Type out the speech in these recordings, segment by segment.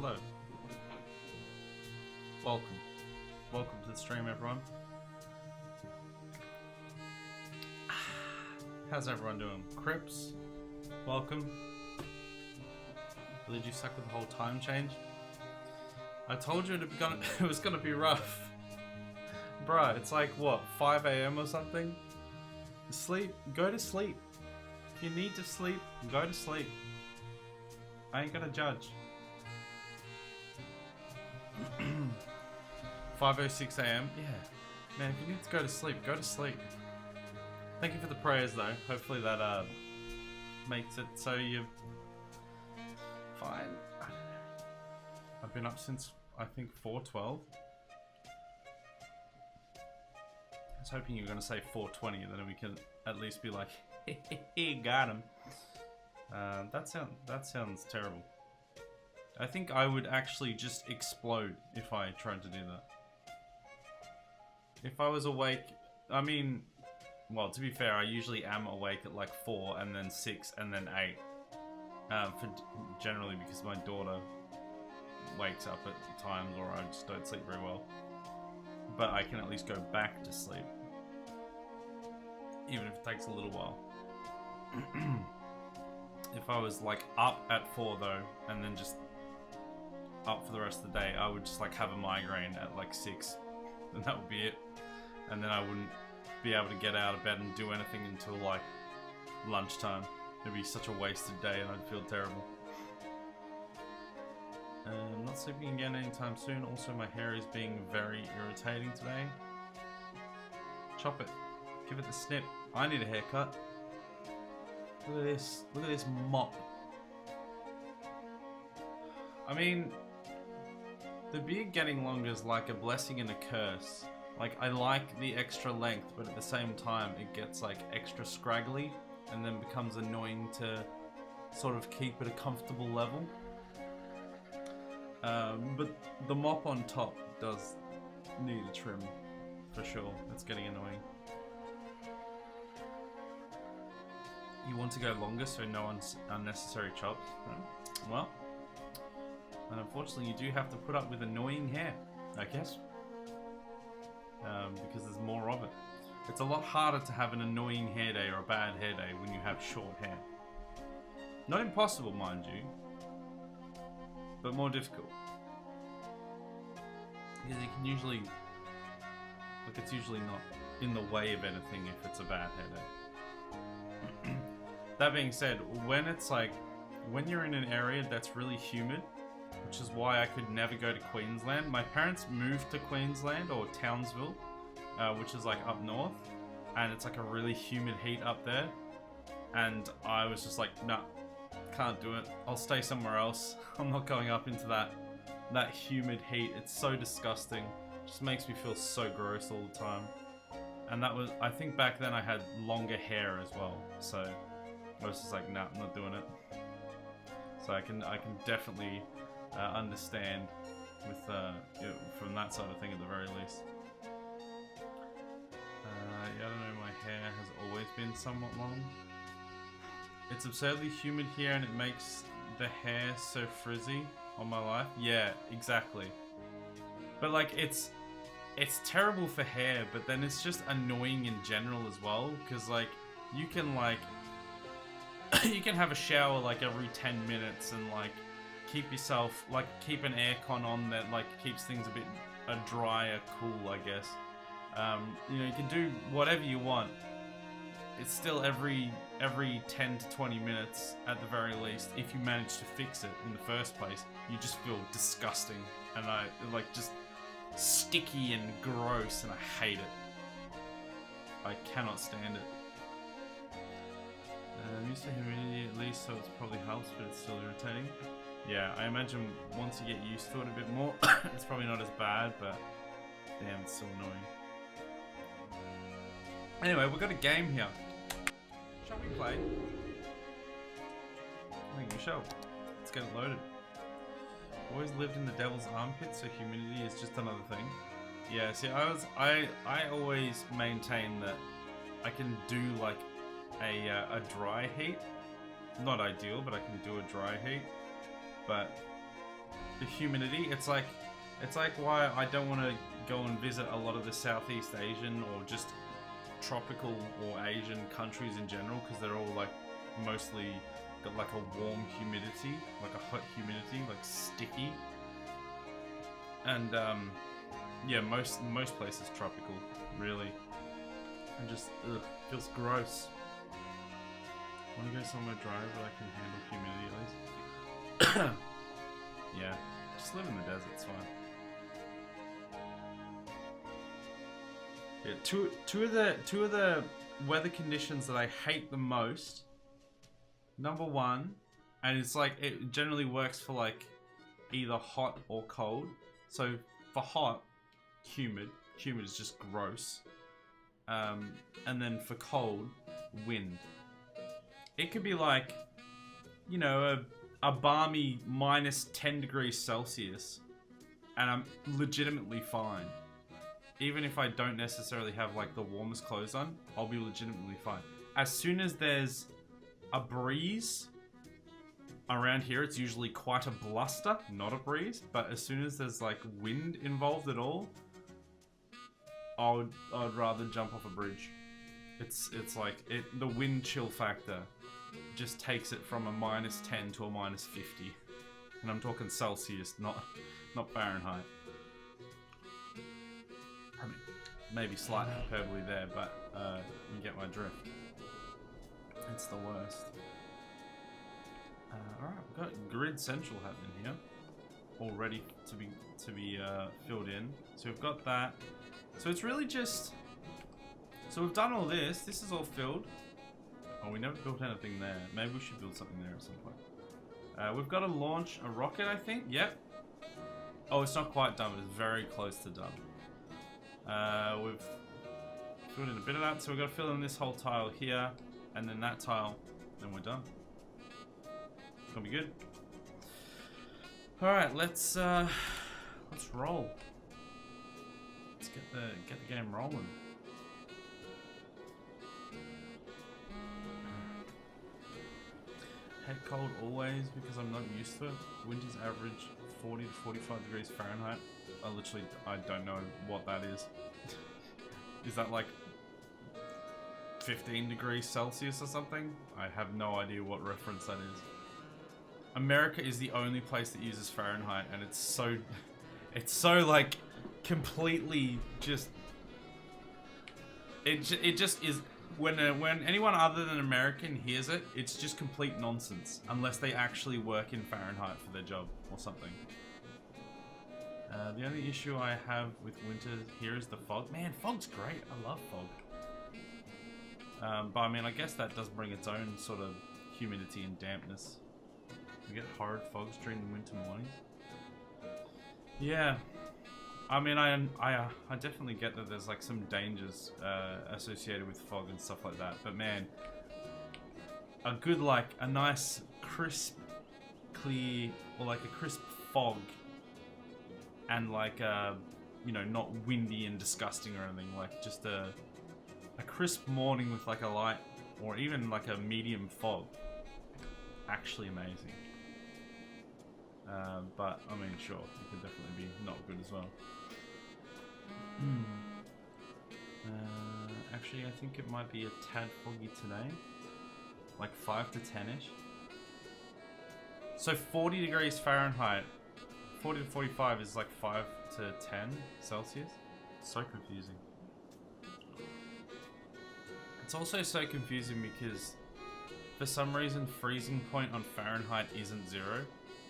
hello. Welcome. Welcome to the stream, everyone. How's everyone doing? Crips, welcome. Did you suck with the whole time change? I told you it was gonna be rough. Bruh, it's like, what, 5 AM or something? Sleep, go to sleep. If you need to sleep, go to sleep. I ain't gonna judge. 5:06 AM? Yeah. Man, if you need to go to sleep, go to sleep. Thank you for the prayers though. Hopefully that makes it so you're fine. I don't know. I've been up since I think 4:12. I was hoping you were gonna say 4:20 and then we can at least be like, hey, got him. That sounds terrible. I think I would actually just explode if I tried to do that. If I was awake, I mean, well, to be fair, I usually am awake at like 4 and then 6 and then 8. Generally because my daughter wakes up at times or I just don't sleep very well. But I can at least go back to sleep. Even if it takes a little while. If I was like up at 4 though, and then just up for the rest of the day, I would just like have a migraine at like 6. And that would be it. And then I wouldn't be able to get out of bed and do anything until like lunchtime. It'd be such a wasted day and I'd feel terrible. I'm not sleeping again anytime soon. Also, my hair is being very irritating today. Chop it. Give it the snip. I need a haircut. Look at this. Look at this mop. I mean, the beard getting longer is like a blessing and a curse. Like, I like the extra length, but at the same time, it gets like extra scraggly and then becomes annoying to sort of keep at a comfortable level. But the mop on top does need a trim, for sure. It's getting annoying. You want to go longer so no unnecessary chops? Well, and unfortunately you do have to put up with annoying hair, I guess. Because there's more of it. It's a lot harder to have an annoying hair day or a bad hair day when you have short hair. Not impossible, mind you, but more difficult. Because you can usually, like, it's usually not in the way of anything if it's a bad hair day. That being said, when it's like, when you're in an area that's really humid, which is why I could never go to Queensland. My parents moved to Queensland, or Townsville, which is like up north, and it's like a really humid heat up there. And I was just like, nah, can't do it. I'll stay somewhere else. I'm not going up into that humid heat. It's so disgusting. It just makes me feel so gross all the time. And that was, I think back then I had longer hair as well, so I was just like, nah, I'm not doing it. So I can definitely understand with from that side of thing at the very least. Yeah, I don't know, my hair has always been somewhat long. It's absurdly humid here and it makes the hair so frizzy on my life. Yeah, exactly. But like, it's terrible for hair, but then it's just annoying in general as well, because like, you can like, you can have a shower like every 10 minutes and like, keep yourself, like, keep an aircon on that like keeps things a bit drier, cool, I guess. You know, you can do whatever you want. It's still every 10 to 20 minutes at the very least. If you manage to fix it in the first place, you just feel disgusting and like just sticky and gross, and I hate it. I cannot stand it. I'm used to humidity at least, so it probably helps, but it's still irritating. Yeah, I imagine once you get used to it a bit more, it's probably not as bad, but damn, it's so annoying. Anyway, we've got a game here. Shall we play? I think we shall. Let's get it loaded. Always lived in the devil's armpit, so humidity is just another thing. Yeah, see, I always maintain that I can do like a dry heat. Not ideal, but I can do a dry heat. But the humidity. It's like why I don't want to go and visit a lot of the Southeast Asian or just tropical or Asian countries in general, because they're all like mostly got like a warm humidity, like a hot humidity, like sticky. And yeah, most places tropical, really. And just feels gross. Want to go somewhere dry where I can handle humidity at least? Yeah, just live in the desert, it's fine. Yeah, two of the weather conditions that I hate the most. Number one, and it's like it generally works for like either hot or cold. So for hot, humid is just gross. And then for cold, wind. It could be like, you know, a balmy minus 10 degrees Celsius, and I'm legitimately fine. Even if I don't necessarily have like the warmest clothes on, I'll be legitimately fine. As soon as there's a breeze around here, it's usually quite a bluster, not a breeze, but as soon as there's like wind involved at all, I'd rather jump off a bridge. It's like the wind chill factor just takes it from a minus 10 to a minus 50, and I'm talking Celsius, not Fahrenheit. I mean, maybe slight hyperbole there, but you get my drift. It's the worst. All right, we've got Grid Central happening here, all ready to be filled in. So we've got that. So it's really just. So we've done all this. This is all filled. Oh, we never built anything there. Maybe we should build something there at some point. We've got to launch a rocket, I think. Yep. Oh, it's not quite done, but it's very close to done. We've filled in a bit of that, so we've got to fill in this whole tile here, and then that tile, then we're done. It's gonna be good. All right, let's roll. Let's get the game rolling. Hate cold always because I'm not used to it. Winters average 40 to 45 degrees Fahrenheit. I don't know what that is. Is that like 15 degrees Celsius or something? I have no idea what reference that is. America is the only place that uses Fahrenheit, and it's so like completely just. It just is. When anyone other than American hears it, it's just complete nonsense. Unless they actually work in Fahrenheit for their job or something. The only issue I have with winter here is the fog. Man, fog's great. I love fog. But I mean, I guess that does bring its own sort of humidity and dampness. We get horrid fogs during the winter mornings. Yeah. I mean, I definitely get that there's like some dangers associated with fog and stuff like that. But man, a good like a nice crisp, clear, or like a crisp fog, and like you know, not windy and disgusting or anything. Like just a crisp morning with like a light or even like a medium fog. Actually amazing. But I mean, sure, it could definitely be not good as well. Actually, I think it might be a tad foggy today, like 5 to 10ish. So 40 degrees Fahrenheit, 40 to 45 is like 5 to 10 Celsius. So confusing. It's also so confusing because for some reason freezing point on Fahrenheit isn't 0.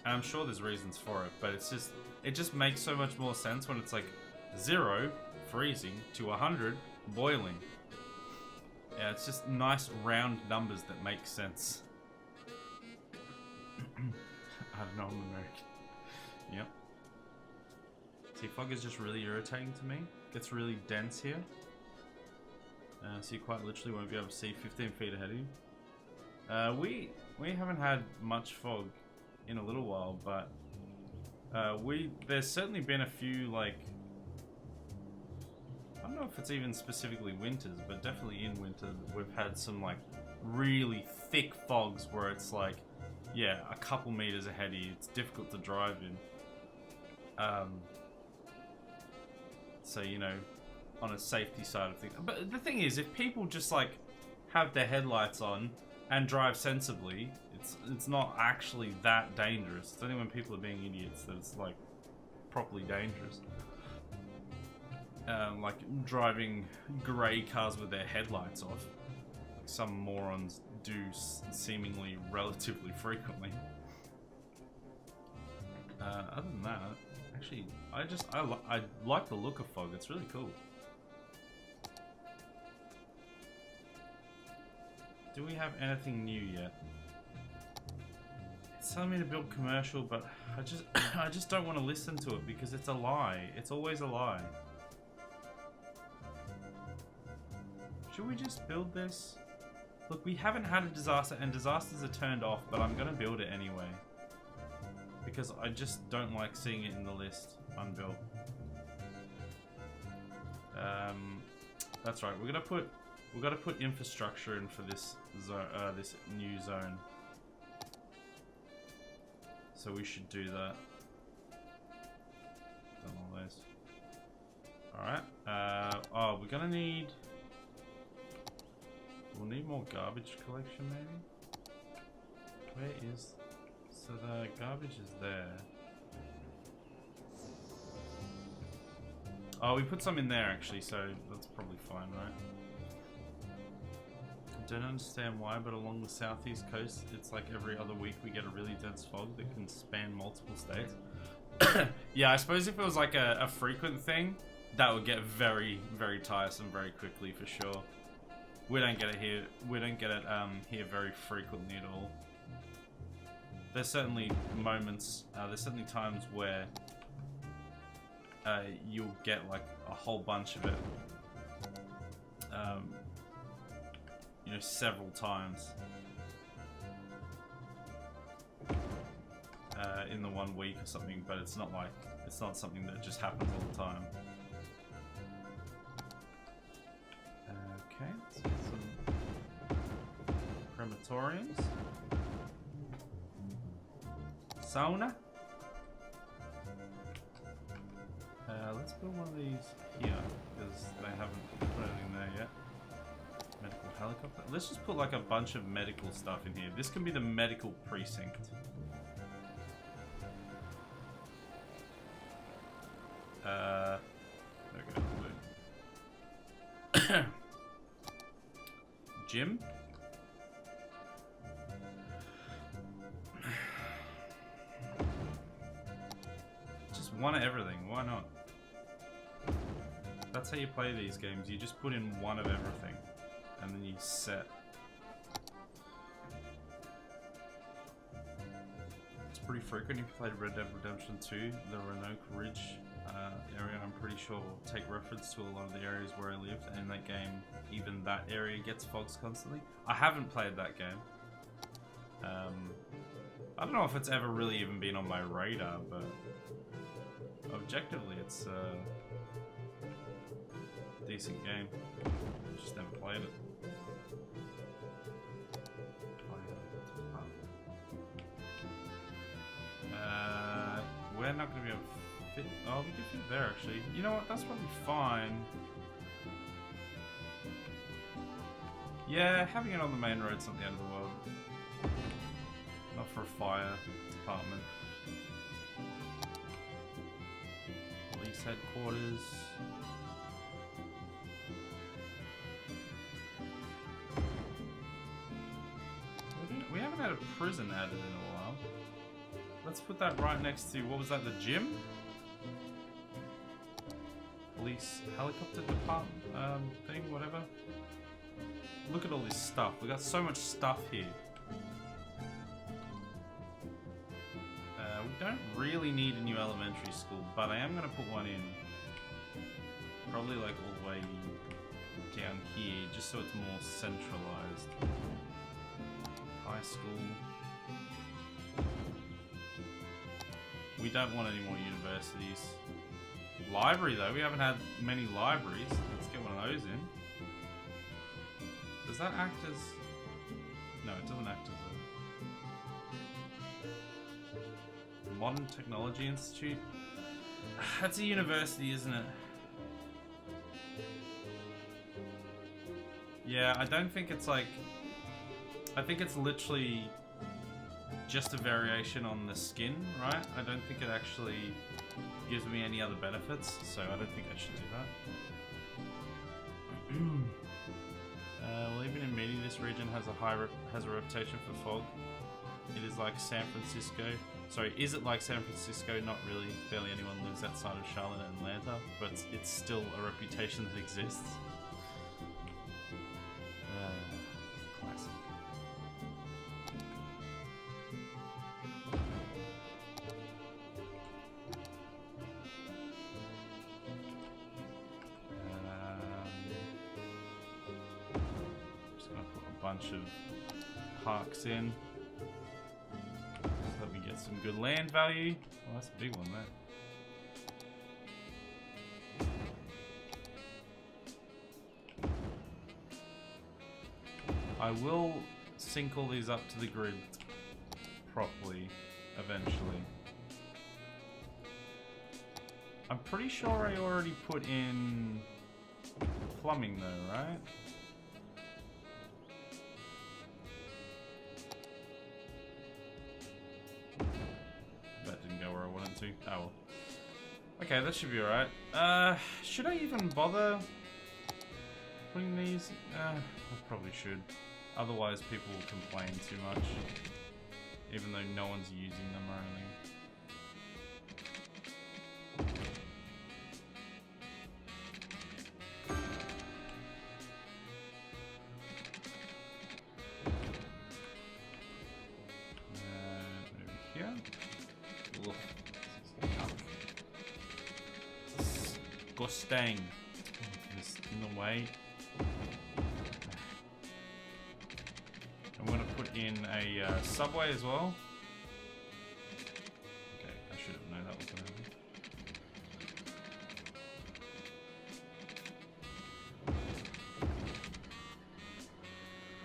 And I'm sure there's reasons for it, but it just makes so much more sense when it's like 0, freezing, to 100, boiling. Yeah, it's just nice round numbers that make sense. I don't know, I'm American. Yep. See, fog is just really irritating to me. It gets really dense here. So you quite literally won't be able to see 15 feet ahead of you. We haven't had much fog in a little while, but there's certainly been a few, like, I don't know if it's even specifically winters, but definitely in winter we've had some like really thick fogs where it's like, yeah, a couple meters ahead of you. It's difficult to drive in. So, you know, on a safety side of things. But the thing is, if people just like have their headlights on and drive sensibly, it's not actually that dangerous. It's only when people are being idiots that it's like properly dangerous. Like driving grey cars with their headlights off. Like some morons do seemingly relatively frequently. Other than that, actually, I like the look of fog. It's really cool. Do we have anything new yet? It's telling me to build commercial, but I just don't want to listen to it because it's a lie. It's always a lie. Should we just build this? Look, we haven't had a disaster, and disasters are turned off, but I'm gonna build it anyway. Because I just don't like seeing it in the list unbuilt. That's right. We're gonna put infrastructure in for this this new zone. So we should do that. Done all those. All right. Oh, we're gonna need. We'll need more garbage collection, maybe. Where is? So the garbage is there. Oh, we put some in there actually, so that's probably fine, right? I don't understand why, but along the southeast coast, it's like every other week we get a really dense fog that can span multiple states. Yeah, I suppose if it was like a frequent thing, that would get very, very tiresome very quickly for sure. We don't get it here. We don't get it here very frequently at all. There's certainly moments. There's certainly times where you'll get like a whole bunch of it. You know, several times in the 1 week or something. But it's not something that just happens all the time. Okay, so some crematoriums. Sauna. Let's build one of these here, because they haven't put anything there yet. Medical helicopter. Let's just put like a bunch of medical stuff in here. This can be the medical precinct. Okay. Gym. Just one of everything. Why not? That's how you play these games. You just put in one of everything, and then you set. It's pretty frequent if you played Red Dead Redemption 2, the Roanoke Ridge area, I'm pretty sure will take reference to a lot of the areas where I lived, and in that game, even that area gets fogs constantly. I haven't played that game. I don't know if it's ever really even been on my radar, but objectively it's a decent game. I just never played it. We're not going to be able to fit. Oh, we can fit there actually. You know what? That's probably fine. Yeah, having it on the main road's not the end of the world. Not for a fire department. Police headquarters. We haven't had a prison added in a while. Let's put that right next to, what was that, the gym? Police helicopter department thing, whatever. Look at all this stuff. We got so much stuff here. We don't really need a new elementary school, but I am going to put one in. Probably like all the way down here, just so it's more centralized. High school. We don't want any more universities. Library though, we haven't had many libraries. Let's get one of those in. Does that act as... No, it doesn't act as a... Modern Technology Institute? That's a university, isn't it? Yeah, I don't think it's like... I think it's literally just a variation on the skin, right? I don't think it actually gives me any other benefits, so I don't think I should do that. Well, even in media, this region has a reputation for fog. It is like San Francisco. Sorry, is it like San Francisco? Not really. Barely anyone lives outside of Charlotte and Atlanta, but it's still a reputation that exists. Classic. Just gonna put a bunch of parks in. Let me get some good land value. Oh, that's a big one there. I will sync all these up to the grid properly eventually. I'm pretty sure I already put in plumbing though, right? That didn't go where I wanted to. Oh well. Okay, that should be alright. Should I even bother putting these? I probably should. Otherwise people will complain too much. Even though no one's using them or anything. Over here. Look. Disgusting. Just in the way. I'm going to put in a subway as well. Okay, I should have known that was going to happen.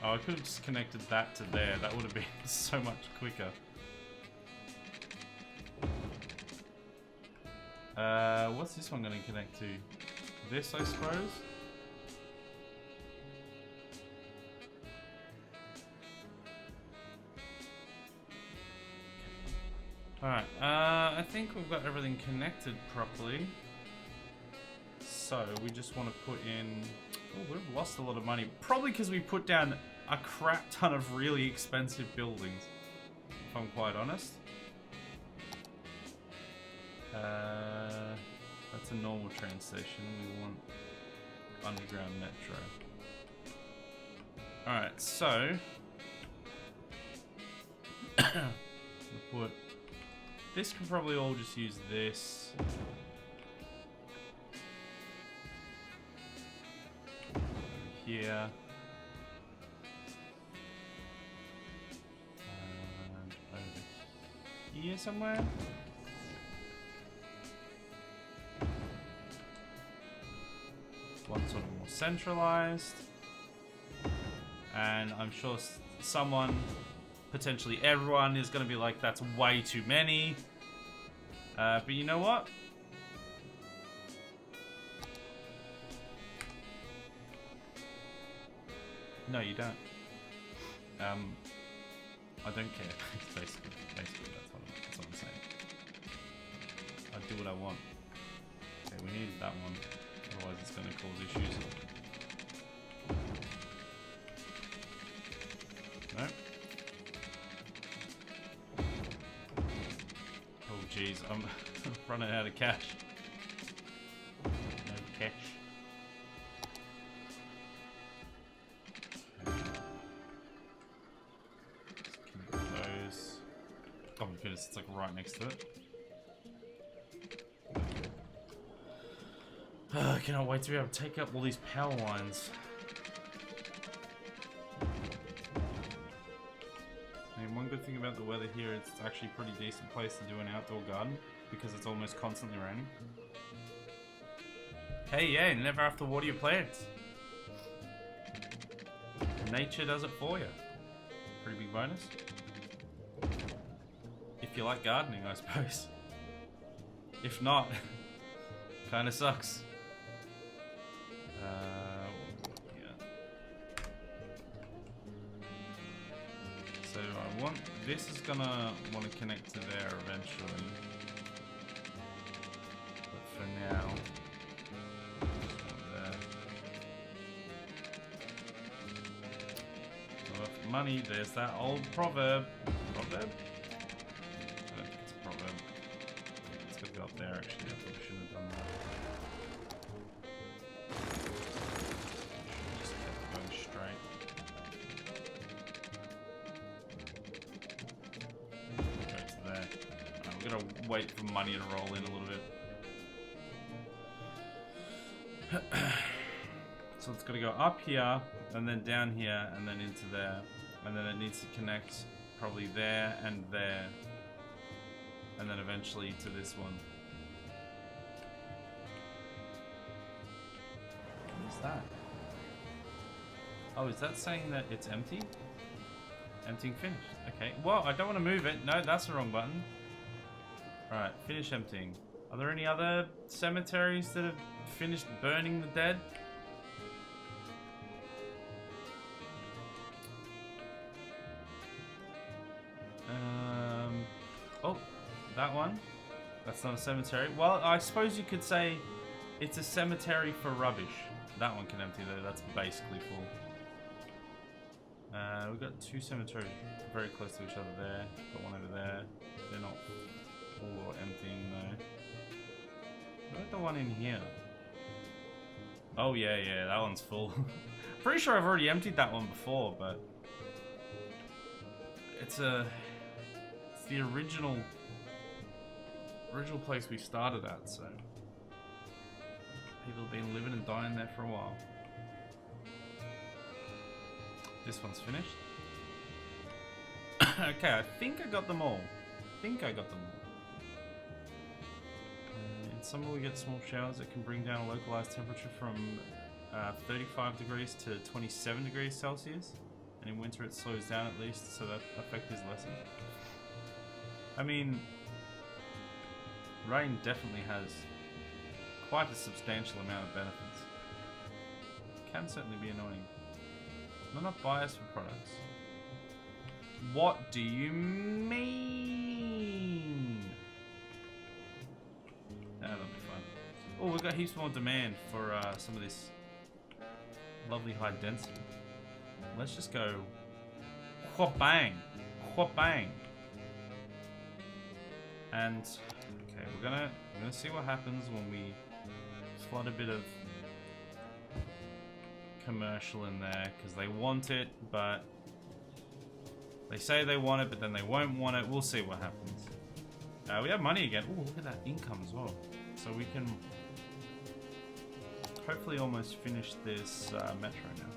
Oh, I could have just connected that to there. That would have been so much quicker. What's this one going to connect to? This, I suppose? Alright, I think we've got everything connected properly. So, we just want to put in... Oh, we've lost a lot of money. Probably because we put down a crap ton of really expensive buildings, if I'm quite honest. That's a normal train station. We want underground metro. Alright, so... we'll put... This could probably all just use this. Here. Over here somewhere. One sort of more centralized. And I'm sure someone, potentially everyone, is going to be like, that's way too many. But you know what? No, you don't. I don't care. basically that's what I'm saying. I do what I want. Okay, we need that one. Otherwise it's going to cause issues. No. Oh jeez, I'm running out of cash. No cash. Those. Oh my goodness, it's like right next to it. I cannot wait to be able to take up all these power lines. I mean, one good thing about the weather here is it's actually a pretty decent place to do an outdoor garden because it's almost constantly raining. Hey, yeah, you never have to water your plants. Nature does it for you. Pretty big bonus. If you like gardening, I suppose. If not, kind of sucks. Yeah. So I want, this is gonna want to connect to there eventually. But for now, just want there. Not enough money, there's that old proverb. Proverb? I don't think it's a proverb. It's gotta go up there actually, I probably shouldn't have done that. Just kept going straight. Go to there. We're gonna wait for money to roll in a little bit. So it's got to go up here, and then down here, and then into there. And then it needs to connect probably there and there. And then eventually to this one. What is that? Oh, is that saying that it's empty? Emptying finished. Okay. Well, I don't want to move it. No, that's the wrong button. Alright, finish emptying. Are there any other cemeteries that have finished burning the dead? Oh, that one. That's not a cemetery. Well, I suppose you could say it's a cemetery for rubbish. That one can empty though. That's basically full. We've got two cemeteries very close to each other there. Got one over there. They're not full or emptying though. What about the one in here? Oh yeah, that one's full. Pretty sure I've already emptied that one before, but it's the original place we started at, so people have been living and dying there for a while. This one's finished. Okay, I think I got them all. In summer we get small showers that can bring down a localized temperature from 35 degrees to 27 degrees Celsius. And in winter it slows down at least, so that effect is lessened. I mean, rain definitely has quite a substantial amount of benefits. It can certainly be annoying. I'm not biased for products. What do you mean? That'll be fun. Oh, we've got heaps more demand for some of this lovely high density. Let's just go wha-bang, wha-bang. And okay, we're gonna see what happens when we flood a bit of commercial in there, because they want it, but they say they want it, but then they won't want it. We'll see what happens. We have money again. Oh, look at that income as well. So we can hopefully almost finish this metro now.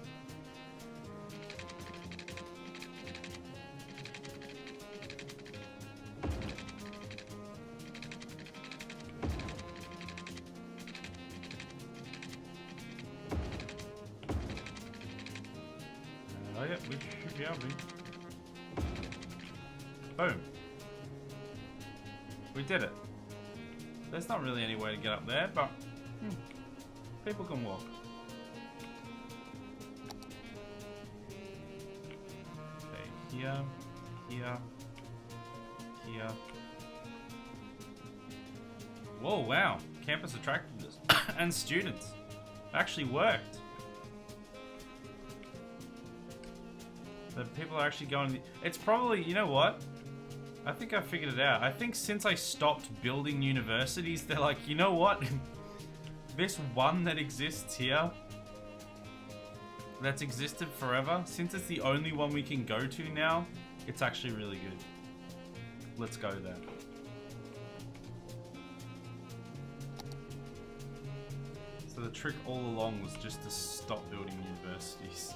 Oh yeah, we should be able to. Boom. We did it. There's not really any way to get up there, but people can walk. Okay, here, here, here. Whoa, wow. Campus attractiveness and students. It actually worked. The people are actually going. It's probably, you know what? I think I figured it out. I think since I stopped building universities, they're like, you know what? This one that exists here, that's existed forever, since it's the only one we can go to now, it's actually really good. Let's go there. So the trick all along was just to stop building universities.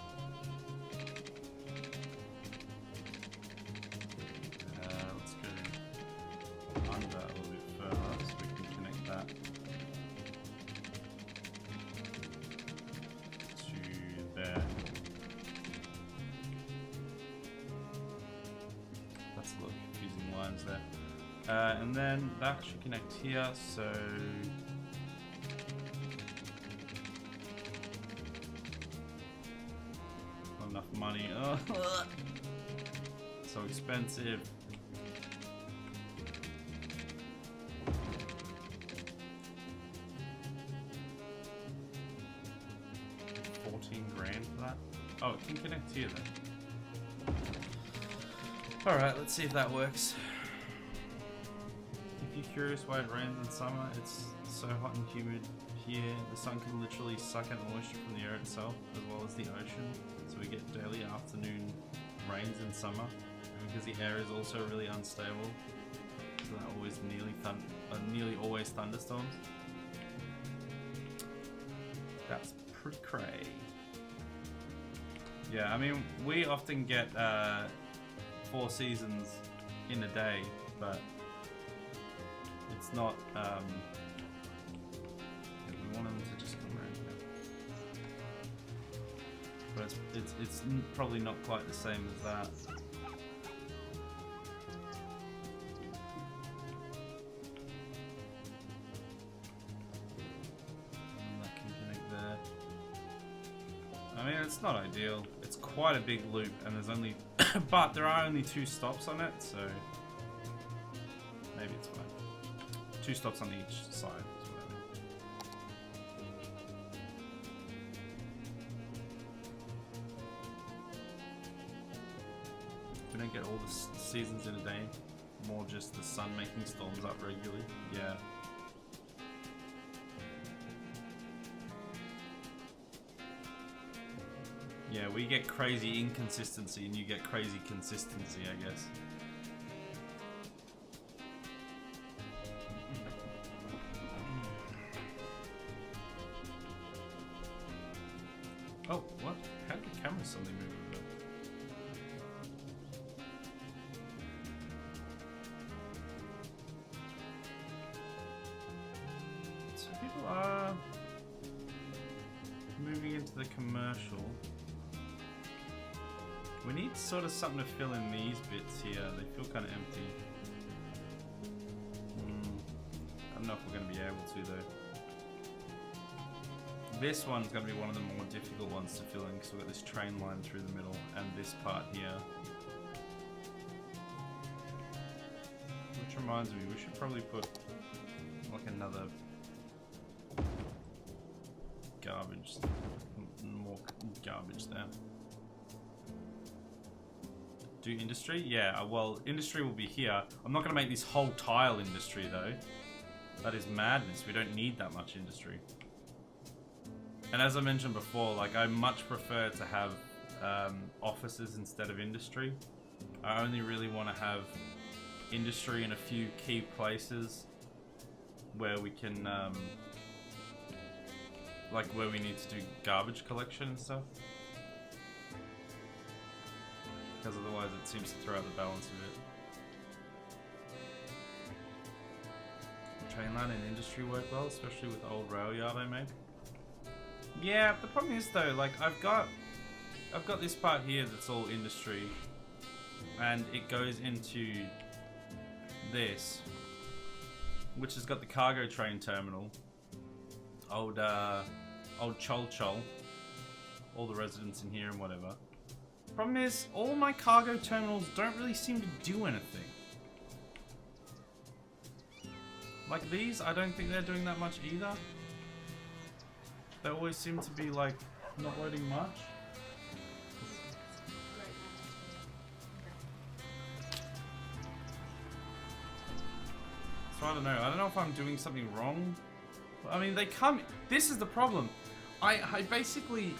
And then that should connect here, so... Not enough money. Oh. So expensive. $14,000 for that? Oh, it can connect here then. Alright, let's see if that works. If you're curious why it rains in summer, it's so hot and humid here. The sun can literally suck out moisture from the air itself, as well as the ocean. So we get daily afternoon rains in summer. And because the air is also really unstable, so that always nearly always thunderstorms. That's pretty cray. Yeah, I mean, we often get 4 seasons in a day, but it's not, we want them to just come around here. But it's probably not quite the same as that. And that can connect there. I mean, it's not ideal. It's quite a big loop, and there's only, but there are only 2 stops on it, so maybe it's fine. 2 stops on each side is what I mean. We don't get all the seasons in a day, more just the sun making storms up regularly. Yeah. Yeah, we get crazy inconsistency and you get crazy consistency, I guess. Oh, what? How did the camera suddenly move a bit? So people are moving into the commercial. We need sort of something to fill in these bits here. They feel kind of empty. I don't know if we're going to be able to though. This one's going to be one of the more difficult ones to fill in because we've got this train line through the middle and this part here. Which reminds me, we should probably put like another garbage, more garbage there. Do industry? Yeah, well, industry will be here. I'm not going to make this whole tile industry though. That is madness. We don't need that much industry. And as I mentioned before, like I much prefer to have offices instead of industry. I only really want to have industry in a few key places where we can, like where we need to do garbage collection and stuff. Because otherwise it seems to throw out the balance of it. Train line and industry work well, especially with the old rail yard I made. Yeah, the problem is though, like I've got this part here that's all industry, and it goes into this, which has got the cargo train terminal, old Chol, all the residents in here and whatever. Problem is, all my cargo terminals don't really seem to do anything. Like these, I don't think they're doing that much either. They always seem to be like not loading much. So I don't know. I don't know if I'm doing something wrong. I mean, they come. This is the problem. I basically,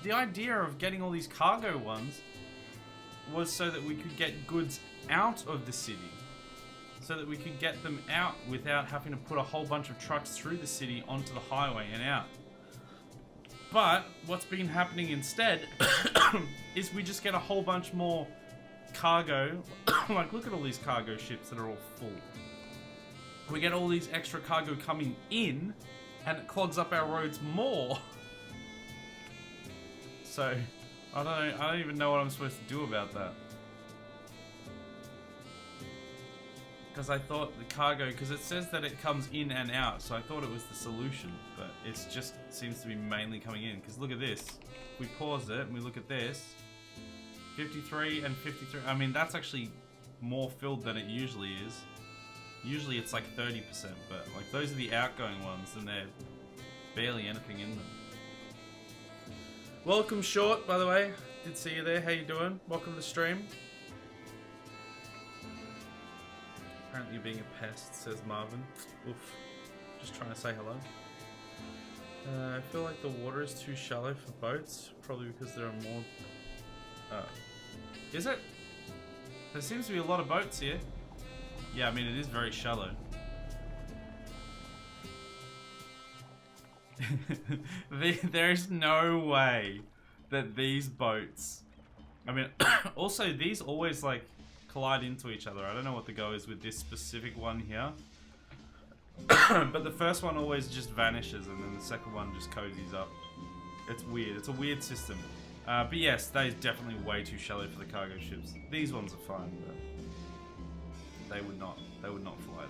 the idea of getting all these cargo ones was so that we could get goods out of the city. So that we could get them out without having to put a whole bunch of trucks through the city onto the highway and out. But what's been happening instead is we just get a whole bunch more cargo. Like, look at all these cargo ships that are all full. We get all these extra cargo coming in, and it clogs up our roads more. So, I don't even know what I'm supposed to do about that. Because I thought the cargo, because it says that it comes in and out, so I thought it was the solution, but it just seems to be mainly coming in. Because look at this. If we pause it and we look at this, 53 and 53. I mean, that's actually more filled than it usually is. Usually it's like 30%, but like those are the outgoing ones, and they're barely anything in them. Welcome, Short, by the way. Did see you there. How you doing? Welcome to the stream. Apparently you're being a pest, says Marvin. Oof. Just trying to say hello. I feel like the water is too shallow for boats. Probably because there are more... Is it? There seems to be a lot of boats here. Yeah, I mean, it is very shallow. There's no way that these boats... I mean, also, these always, like, collide into each other. I don't know what the go is with this specific one here. But the first one always just vanishes, and then the second one just cozies up. It's weird. It's a weird system. But yes, that is definitely way too shallow for the cargo ships. These ones are fine, but they would not fly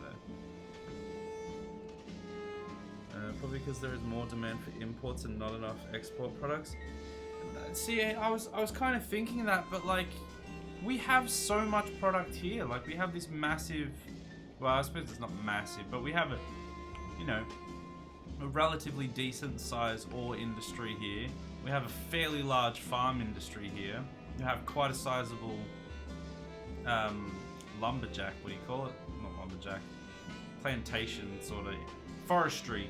there. Probably because there is more demand for imports and not enough export products. See, I was kind of thinking that, but like, we have so much product here. Like, we have this massive, well, I suppose it's not massive, but we have a, you know, a relatively decent size ore industry here. We have a fairly large farm industry here. We have quite a sizable lumberjack, what do you call it? Not lumberjack. Plantation, sort of, forestry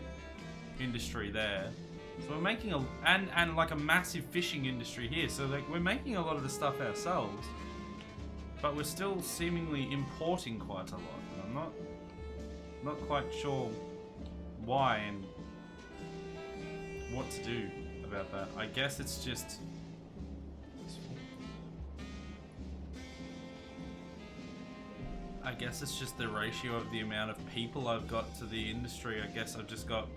industry there. So we're making a, and like a massive fishing industry here. So like, we're making a lot of the stuff ourselves, but we're still seemingly importing quite a lot. And I'm not quite sure why and what to do about that. I guess it's just... I guess it's just the ratio of the amount of people I've got to the industry. I guess I've just got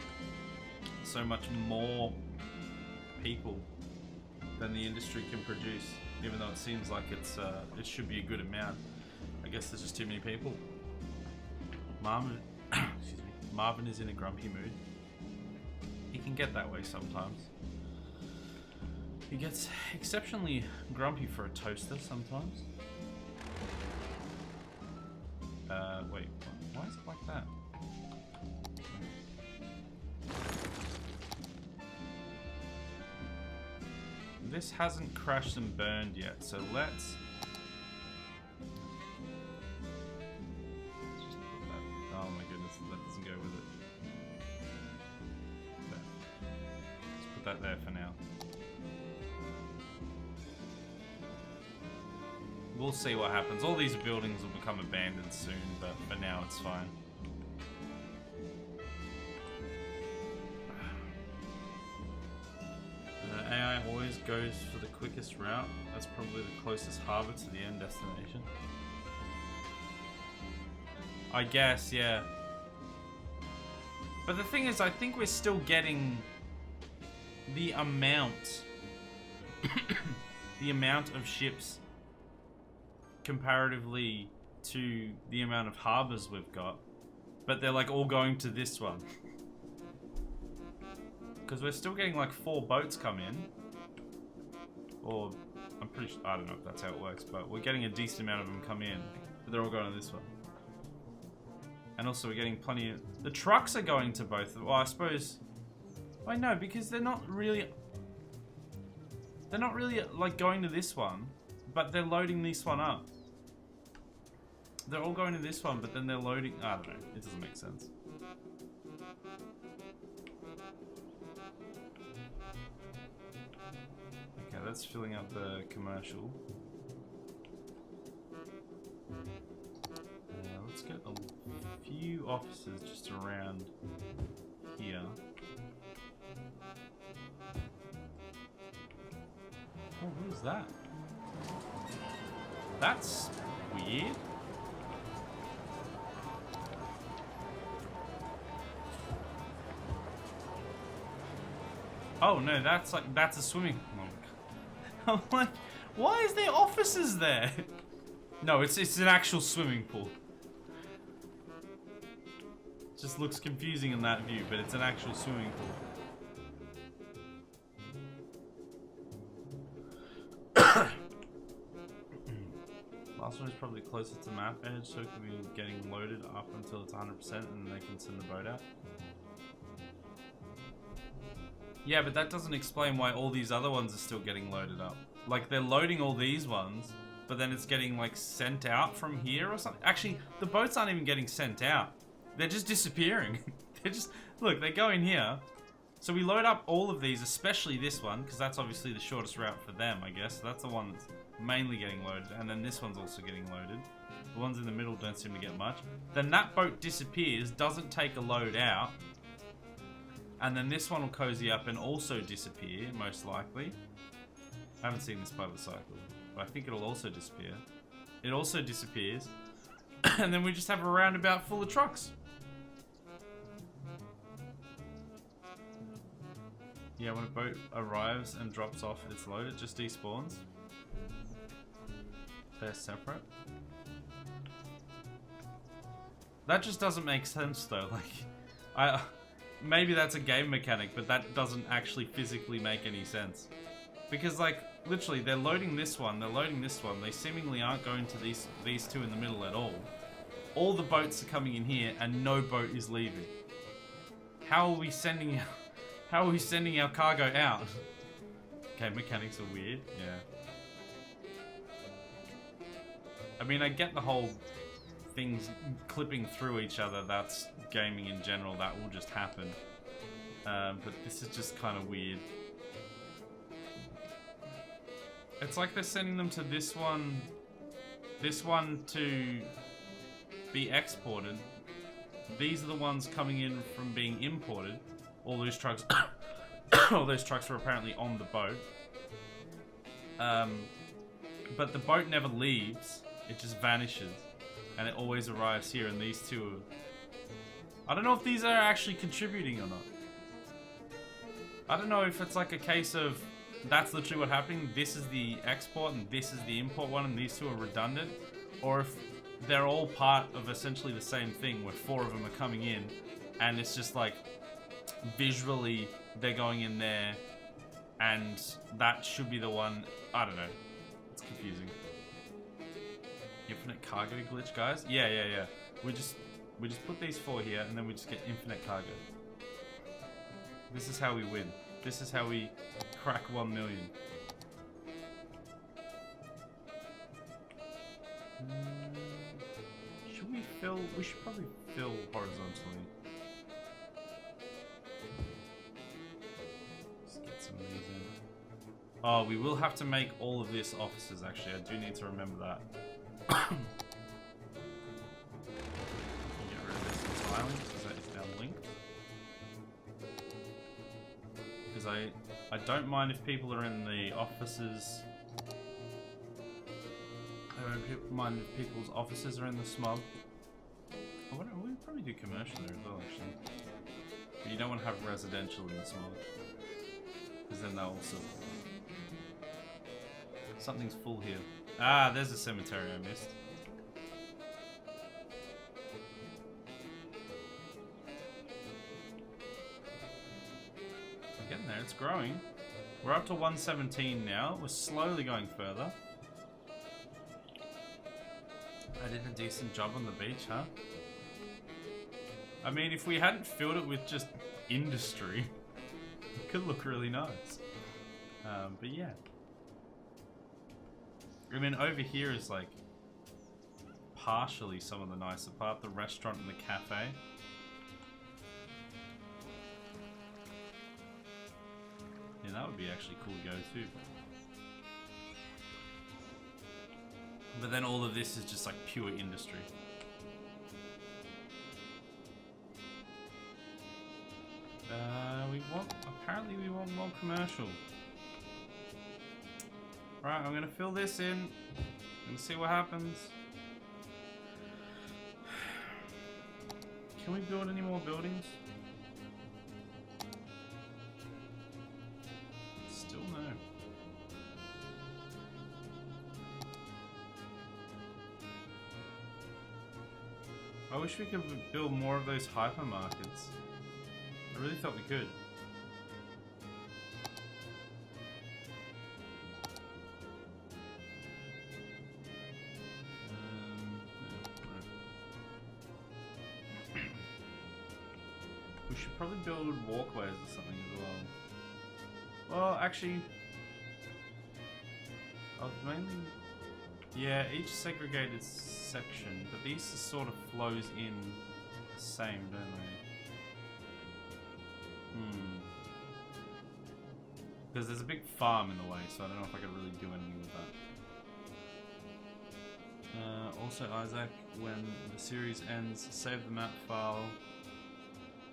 so much more people than the industry can produce, even though it seems like it should be a good amount. I guess there's just too many people. Marvin, excuse me, Marvin is in a grumpy mood. He can get that way sometimes. He gets exceptionally grumpy for a toaster sometimes. Wait, why is it like that? This hasn't crashed and burned yet, so let's just put that. Oh my goodness, that doesn't go with it. There. Let's put that there for now. We'll see what happens. All these buildings will become abandoned soon, but for now it's fine. AI always goes for the quickest route. That's probably the closest harbour to the end destination. I guess, yeah. But the thing is, I think we're still getting the amount of ships comparatively to the amount of harbours we've got, but they're like all going to this one. Because we're still getting like 4 boats come in, or I'm pretty sure, I don't know if that's how it works, but we're getting a decent amount of them come in, but they're all going to this one. And also we're getting plenty of, the trucks are going to both, well I suppose, I know, because they're not really like going to this one, but they're loading this one up. They're all going to this one, but then they're loading, I don't know, it doesn't make sense. Okay, that's filling up the commercial. Let's get a few offices just around here. Oh, what is that? That's weird. Oh no, that's like, that's a swimming pool. I'm like, why is there offices there? No, it's an actual swimming pool. Just looks confusing in that view, but it's an actual swimming pool. Last one is probably closer to map edge, so it can be getting loaded up until it's 100% and then they can send the boat out. Yeah, but that doesn't explain why all these other ones are still getting loaded up. Like, they're loading all these ones, but then it's getting, like, sent out from here or something. Actually, the boats aren't even getting sent out. They're just disappearing. They're just... Look, they go in here. So we load up all of these, especially this one, because that's obviously the shortest route for them, I guess. So that's the one that's mainly getting loaded, and then this one's also getting loaded. The ones in the middle don't seem to get much. Then that boat disappears, doesn't take a load out. And then this one will cozy up and also disappear, most likely. I haven't seen this part of the cycle, but I think it'll also disappear. It also disappears. And then we just have a roundabout full of trucks. Yeah, when a boat arrives and drops off its load, it just despawns. They're separate. That just doesn't make sense though. Like, maybe that's a game mechanic, but that doesn't actually physically make any sense. Because, like, literally, they're loading this one, they're loading this one. They seemingly aren't going to these two in the middle at all. All the boats are coming in here, and no boat is leaving. How are we sending our cargo out? Okay, mechanics are weird. Yeah. I mean, I get the whole things clipping through each other. That's gaming in general. That will just happen. But this is just kind of weird. It's like they're sending them to this one to be exported. These are the ones coming in from being imported. All those trucks, all those trucks were apparently on the boat. But the boat never leaves. It just vanishes. And it always arrives here, and these two are... I don't know if these are actually contributing or not. I don't know if it's like a case of that's literally what happened. This is the export and this is the import one, and these two are redundant. Or if they're all part of essentially the same thing where 4 of them are coming in, and it's just like visually they're going in there and that should be the one. I don't know. It's confusing. Infinite cargo glitch, guys? Yeah. We just put these 4 here and then we just get infinite cargo. This is how we win. This is how we crack 1 million. Should we fill? We should probably fill horizontally. Let's get some of these in. Oh, we will have to make all of this offices, actually. I do need to remember that. Get rid of this entirely, because that is now linked. Because I don't mind if people are in the offices. I don't mind if people's offices are in the smog. We probably do commercial there as well, actually. But you don't want to have residential in the smog, because then they'll also... Something's full here. Ah, there's a cemetery I missed. We're getting there, it's growing. We're up to 117 now. We're slowly going further. I did a decent job on the beach, huh? I mean, if we hadn't filled it with just industry, it could look really nice. But yeah. I mean, over here is like partially some of the nicer part, the restaurant and the cafe. Yeah, that would be actually cool to go to. But then all of this is just like pure industry. Apparently we want more commercial. Right, I'm gonna fill this in and see what happens. Can we build any more buildings? Still no. I wish we could build more of those hypermarkets. I really thought we could. We should probably build walkways or something as well. Well, actually, I was mainly... Yeah, each segregated section, but these sort of flows in the same, don't they? Because there's a big farm in the way, so I don't know if I could really do anything with that. Also, Isaac, when the series ends, save the map file.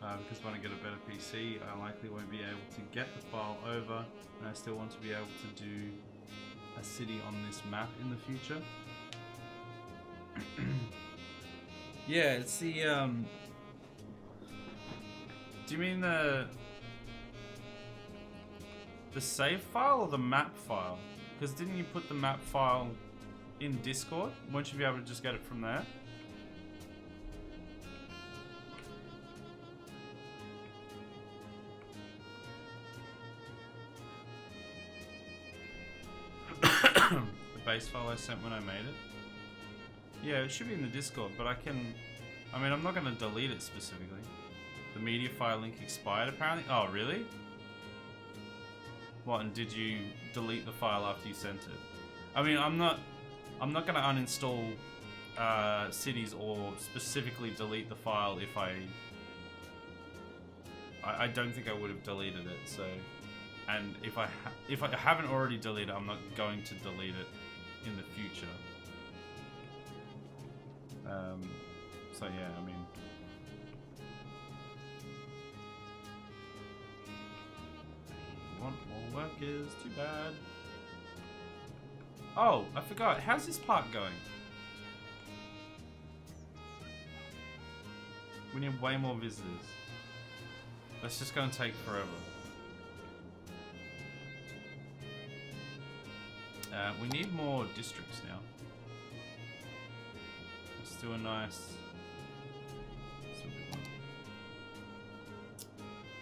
Because when I get a better PC, I likely won't be able to get the file over, and I still want to be able to do a city on this map in the future. Yeah, it's the do you mean the save file or the map file? Because didn't you put the map file in Discord? Won't you be able to just get it from there? The base file I sent when I made it. Yeah, it should be in the Discord, but I mean, I'm not going to delete it specifically. The media file link expired apparently. Oh, really? What, and did you delete the file after you sent it? I mean, I'm not going to uninstall cities or specifically delete the file if I don't think I would have deleted it, so... And if I haven't already deleted it, I'm not going to delete it in the future. So yeah, I mean... Want more workers, too bad. Oh, I forgot. How's this park going? We need way more visitors. That's just gonna take forever. We need more districts now. Let's do a nice...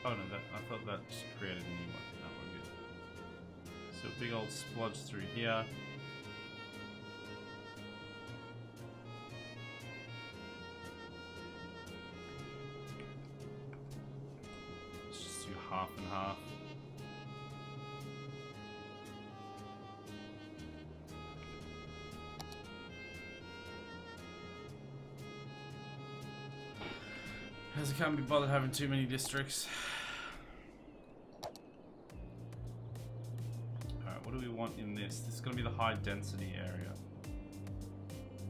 Oh no, I thought that just created a new one. No, we're good. So a big old splodge through here. Let's just do half and half. As I can't be bothered having too many districts. Alright, what do we want in this? This is going to be the high density area.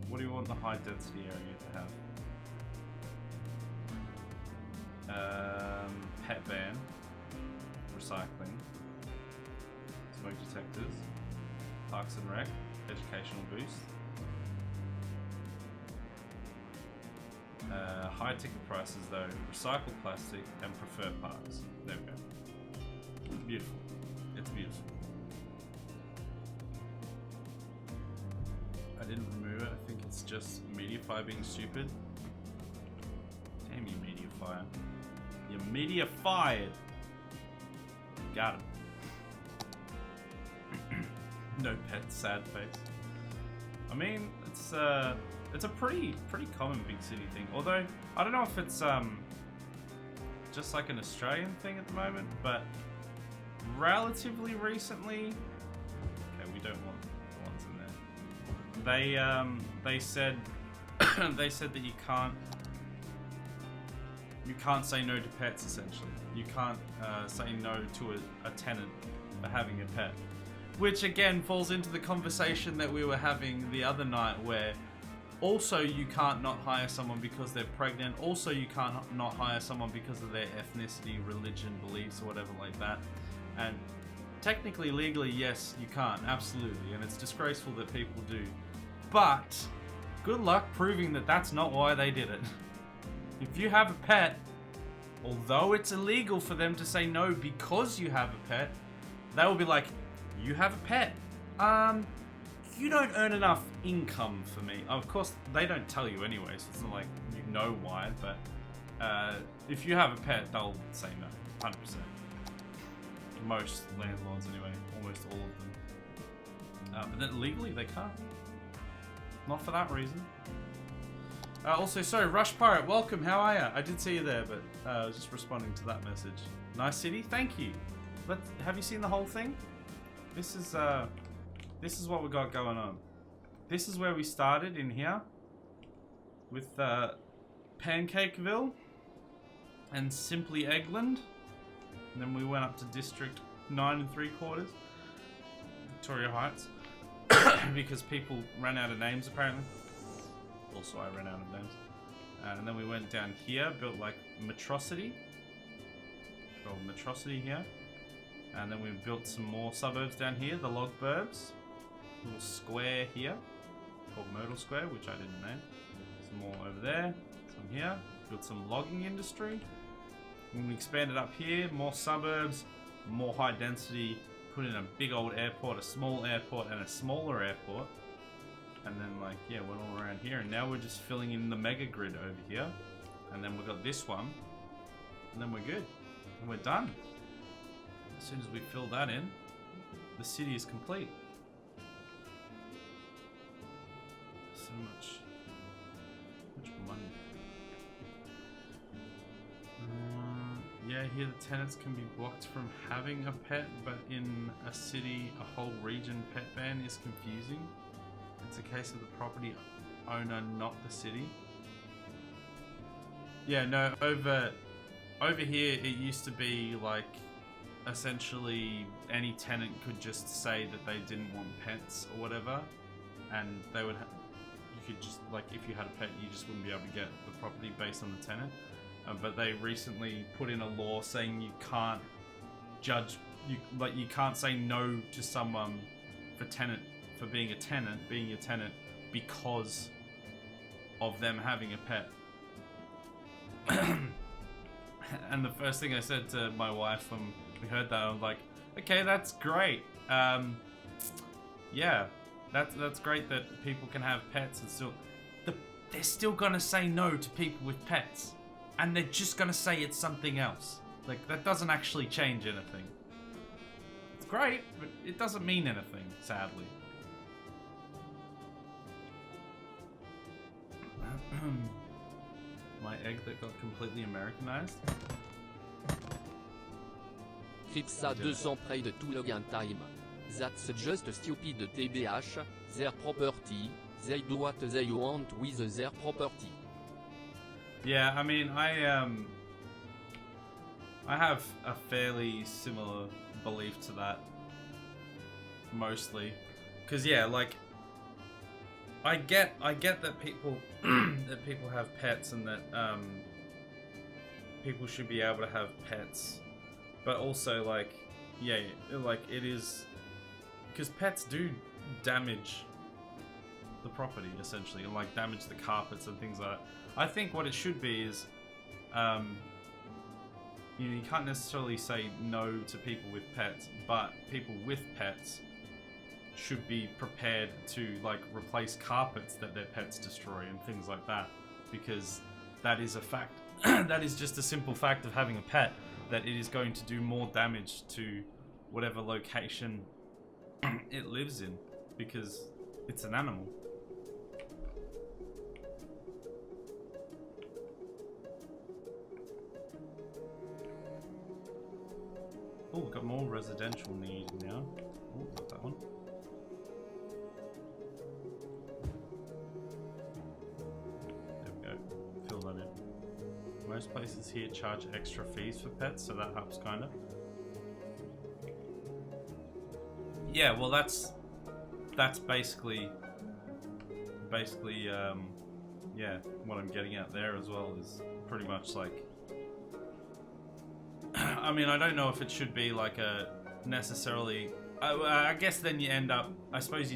What do you want the high density area to have? Pet van. Recycling. Smoke detectors. Parks and Rec. Educational boost. High ticket prices though, recycled plastic and preferred parks. There we go. Beautiful. It's beautiful. I didn't remove it, I think it's just Mediafire being stupid. Damn you, Mediafire. You're media fired! Got him. No pet, sad face. I mean, it's a pretty common big city thing. Although I don't know if it's just like an Australian thing at the moment, but relatively recently, okay, we don't want the ones in there. They said they said that you can't say no to pets. Essentially, you can't say no to a tenant for having a pet, which again falls into the conversation that we were having the other night, where also you can't not hire someone because they're pregnant. Also you can't not hire someone because of their ethnicity, religion, beliefs, or whatever like that. And technically, legally, yes, you can't, absolutely, and it's disgraceful that people do. But good luck proving that that's not why they did it. If you have a pet, although it's illegal for them to say no because you have a pet, they will be like, you have a pet. you don't earn enough income for me, of course they don't tell you anyway, so it's not like you know why, but if you have a pet, they'll say no, 100%. Most landlords anyway, almost all of them. But then legally they can't. Not for that reason. Also, sorry, Rush Pirate, welcome, how are ya? I did see you there, but I was just responding to that message. Nice city, thank you. Have you seen the whole thing? This is what we got going on. This is where we started, in here. With Pancakeville and Simply Eggland. And then we went up to District 9 3/4, Victoria Heights. Because people ran out of names apparently. Also I ran out of names. And then we went down here, built like Metrocity. Built Metrocity here. And then we built some more suburbs down here, the Log Burbs. Little square here, called Myrtle Square, which I didn't name. Some more over there, some here. Built some logging industry. And we expanded up here, more suburbs, more high density. Put in a big old airport, a small airport, and a smaller airport. And then like, yeah, went all around here. And now we're just filling in the mega grid over here. And then we've got this one. And then we're good. And we're done. As soon as we fill that in, the city is complete. So much money. Yeah, here the tenants can be blocked from having a pet, but in a city, a whole region pet ban is confusing. It's a case of the property owner, not the city. Yeah, no, over here it used to be like essentially any tenant could just say that they didn't want pets or whatever, and they would you could just, like, if you had a pet, you just wouldn't be able to get the property based on the tenant. But they recently put in a law saying you can't judge, you can't say no to someone for being a tenant because of them having a pet. And the first thing I said to my wife when we heard that, I was like, okay, that's great. Yeah, that's great that people can have pets and still, they're still gonna say no to people with pets. And they're just gonna say it's something else. Like, that doesn't actually change anything. It's great, but it doesn't mean anything, sadly. My egg that got completely Americanized. Cripsa 200 près de tout login time. That's just stupid TBH, their property, they do what they want with their property. Yeah, I mean, I have a fairly similar belief to that, mostly, because yeah, like, I get that people have pets and that people should be able to have pets, but also like, yeah, like it is, because pets do damage the property essentially, and like damage the carpets and things like that. I think what it should be is, you can't necessarily say no to people with pets, but people with pets should be prepared to like replace carpets that their pets destroy and things like that, because that is a fact. That is just a simple fact of having a pet, that it is going to do more damage to whatever location it lives in, because it's an animal. Oh, we've got more residential need now. Oh, got that one. There we go. Fill that in. Most places here charge extra fees for pets, so that helps kind of. Yeah, well, that's basically, yeah, what I'm getting at there as well is pretty much like. I mean, I don't know if it should be like a necessarily. I guess then you end up. I suppose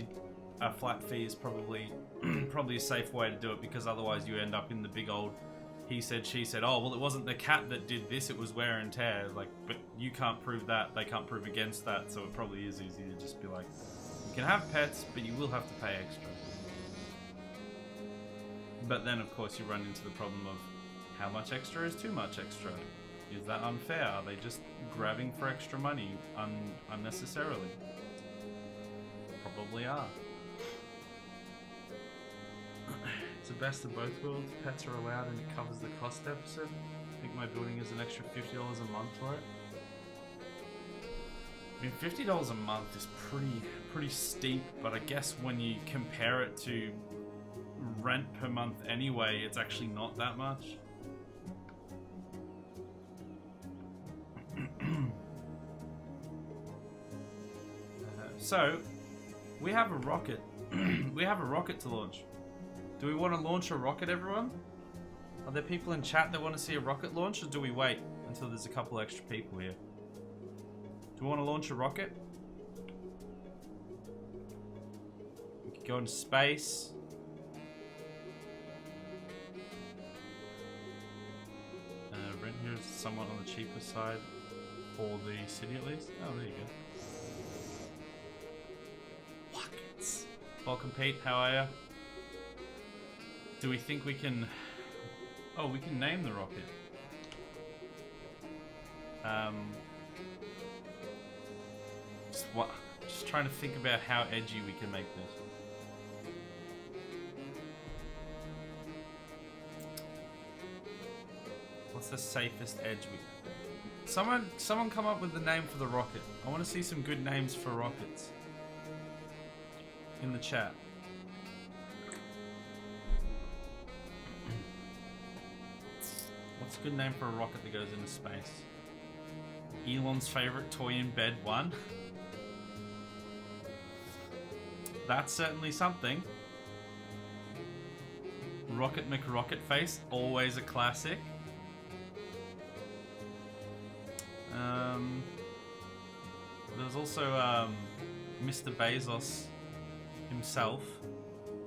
a flat fee is probably a safe way to do it, because otherwise you end up in the big old he said, she said. Oh well, it wasn't the cat that did this; it was wear and tear. Like, but you can't prove that. They can't prove against that. So it probably is easy to just be like, You can have pets, but you will have to pay extra. But then, of course, you run into the problem of how much extra is too much extra. Is that unfair? Are they just grabbing for extra money unnecessarily? Probably are. It's the best of both worlds. Pets are allowed and it covers the cost deficit. I think my building is an extra $50 a month for it. I mean, $50 a month is pretty steep, but I guess when you compare it to rent per month anyway, it's actually not that much. So, we have a rocket. We have a rocket to launch. Do we want to launch a rocket, everyone? Are there people in chat that want to see a rocket launch, or do we wait until there's a couple extra people here? Do we want to launch a rocket? We could go into space. Rent here is somewhat on the cheaper side for the city at least. Oh, there you go. Rockets. Welcome, Pete. How are ya? Do we think we can... Oh, we can name the rocket. Just trying to think about how edgy we can make this. What's the safest edge we... Someone come up with the name for the rocket. I want to see some good names for rockets. In the chat. What's a good name for a rocket that goes into space? Elon's favorite toy in bed 1. That's certainly something. Rocket McRocketface, always a classic. There's also Mr. Bezos himself.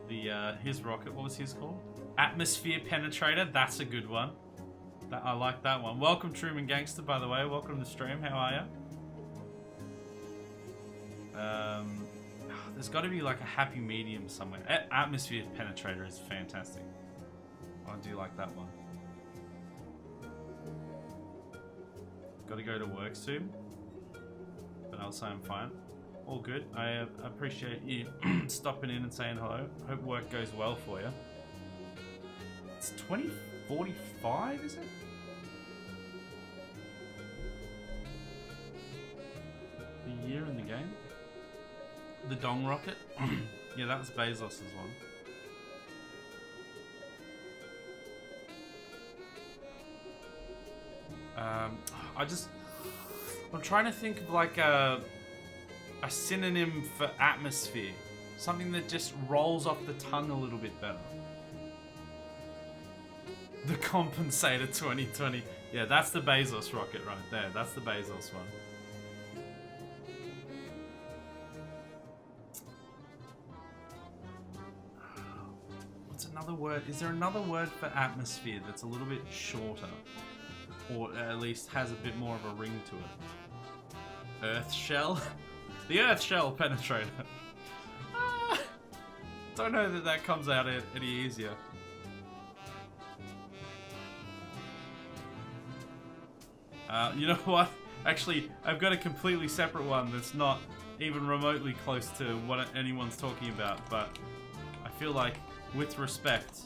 His rocket, what was his called? Atmosphere Penetrator, that's a good one. I like that one. Welcome Truman Gangster, by the way. Welcome to the stream. How are ya? There's got to be like a happy medium somewhere. Atmosphere Penetrator is fantastic. I do like that one. Got to go to work soon, but I'll say I'm fine. All good. I appreciate you stopping in and saying hello. Hope work goes well for you. It's 2045, is it? The year in the game? The Dong rocket? Yeah, that was Bezos' one. I'm trying to think of like a synonym for atmosphere. Something that just rolls off the tongue a little bit better. The Compensator 2020. Yeah, that's the Bezos rocket right there. That's the Bezos one. What's another word? Is there another word for atmosphere that's a little bit shorter? Or at least has a bit more of a ring to it? Earth shell? The Earth shell penetrator. Don't know that comes out any easier. You know what? Actually, I've got a completely separate one that's not even remotely close to what anyone's talking about, but I feel like, with respect...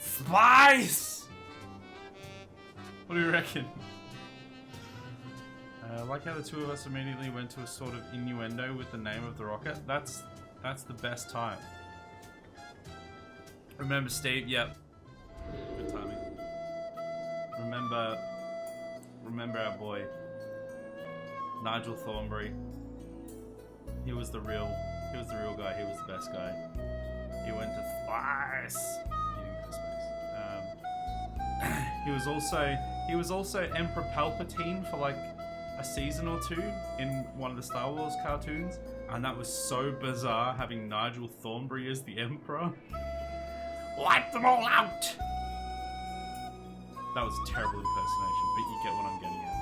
Spice! What do you reckon? I like how the two of us immediately went to a sort of innuendo with the name of the rocket. That's the best time. Remember Steve? Yep. Good timing. Remember our boy Nigel Thornberry. He was the real guy. He was the best guy. He went to Spice. He didn't go to space. He was also Emperor Palpatine for like a season or two in one of the Star Wars cartoons, and that was so bizarre having Nigel Thornberry as the Emperor. Wipe them all out! That was a terrible impersonation, but you get what I'm getting at.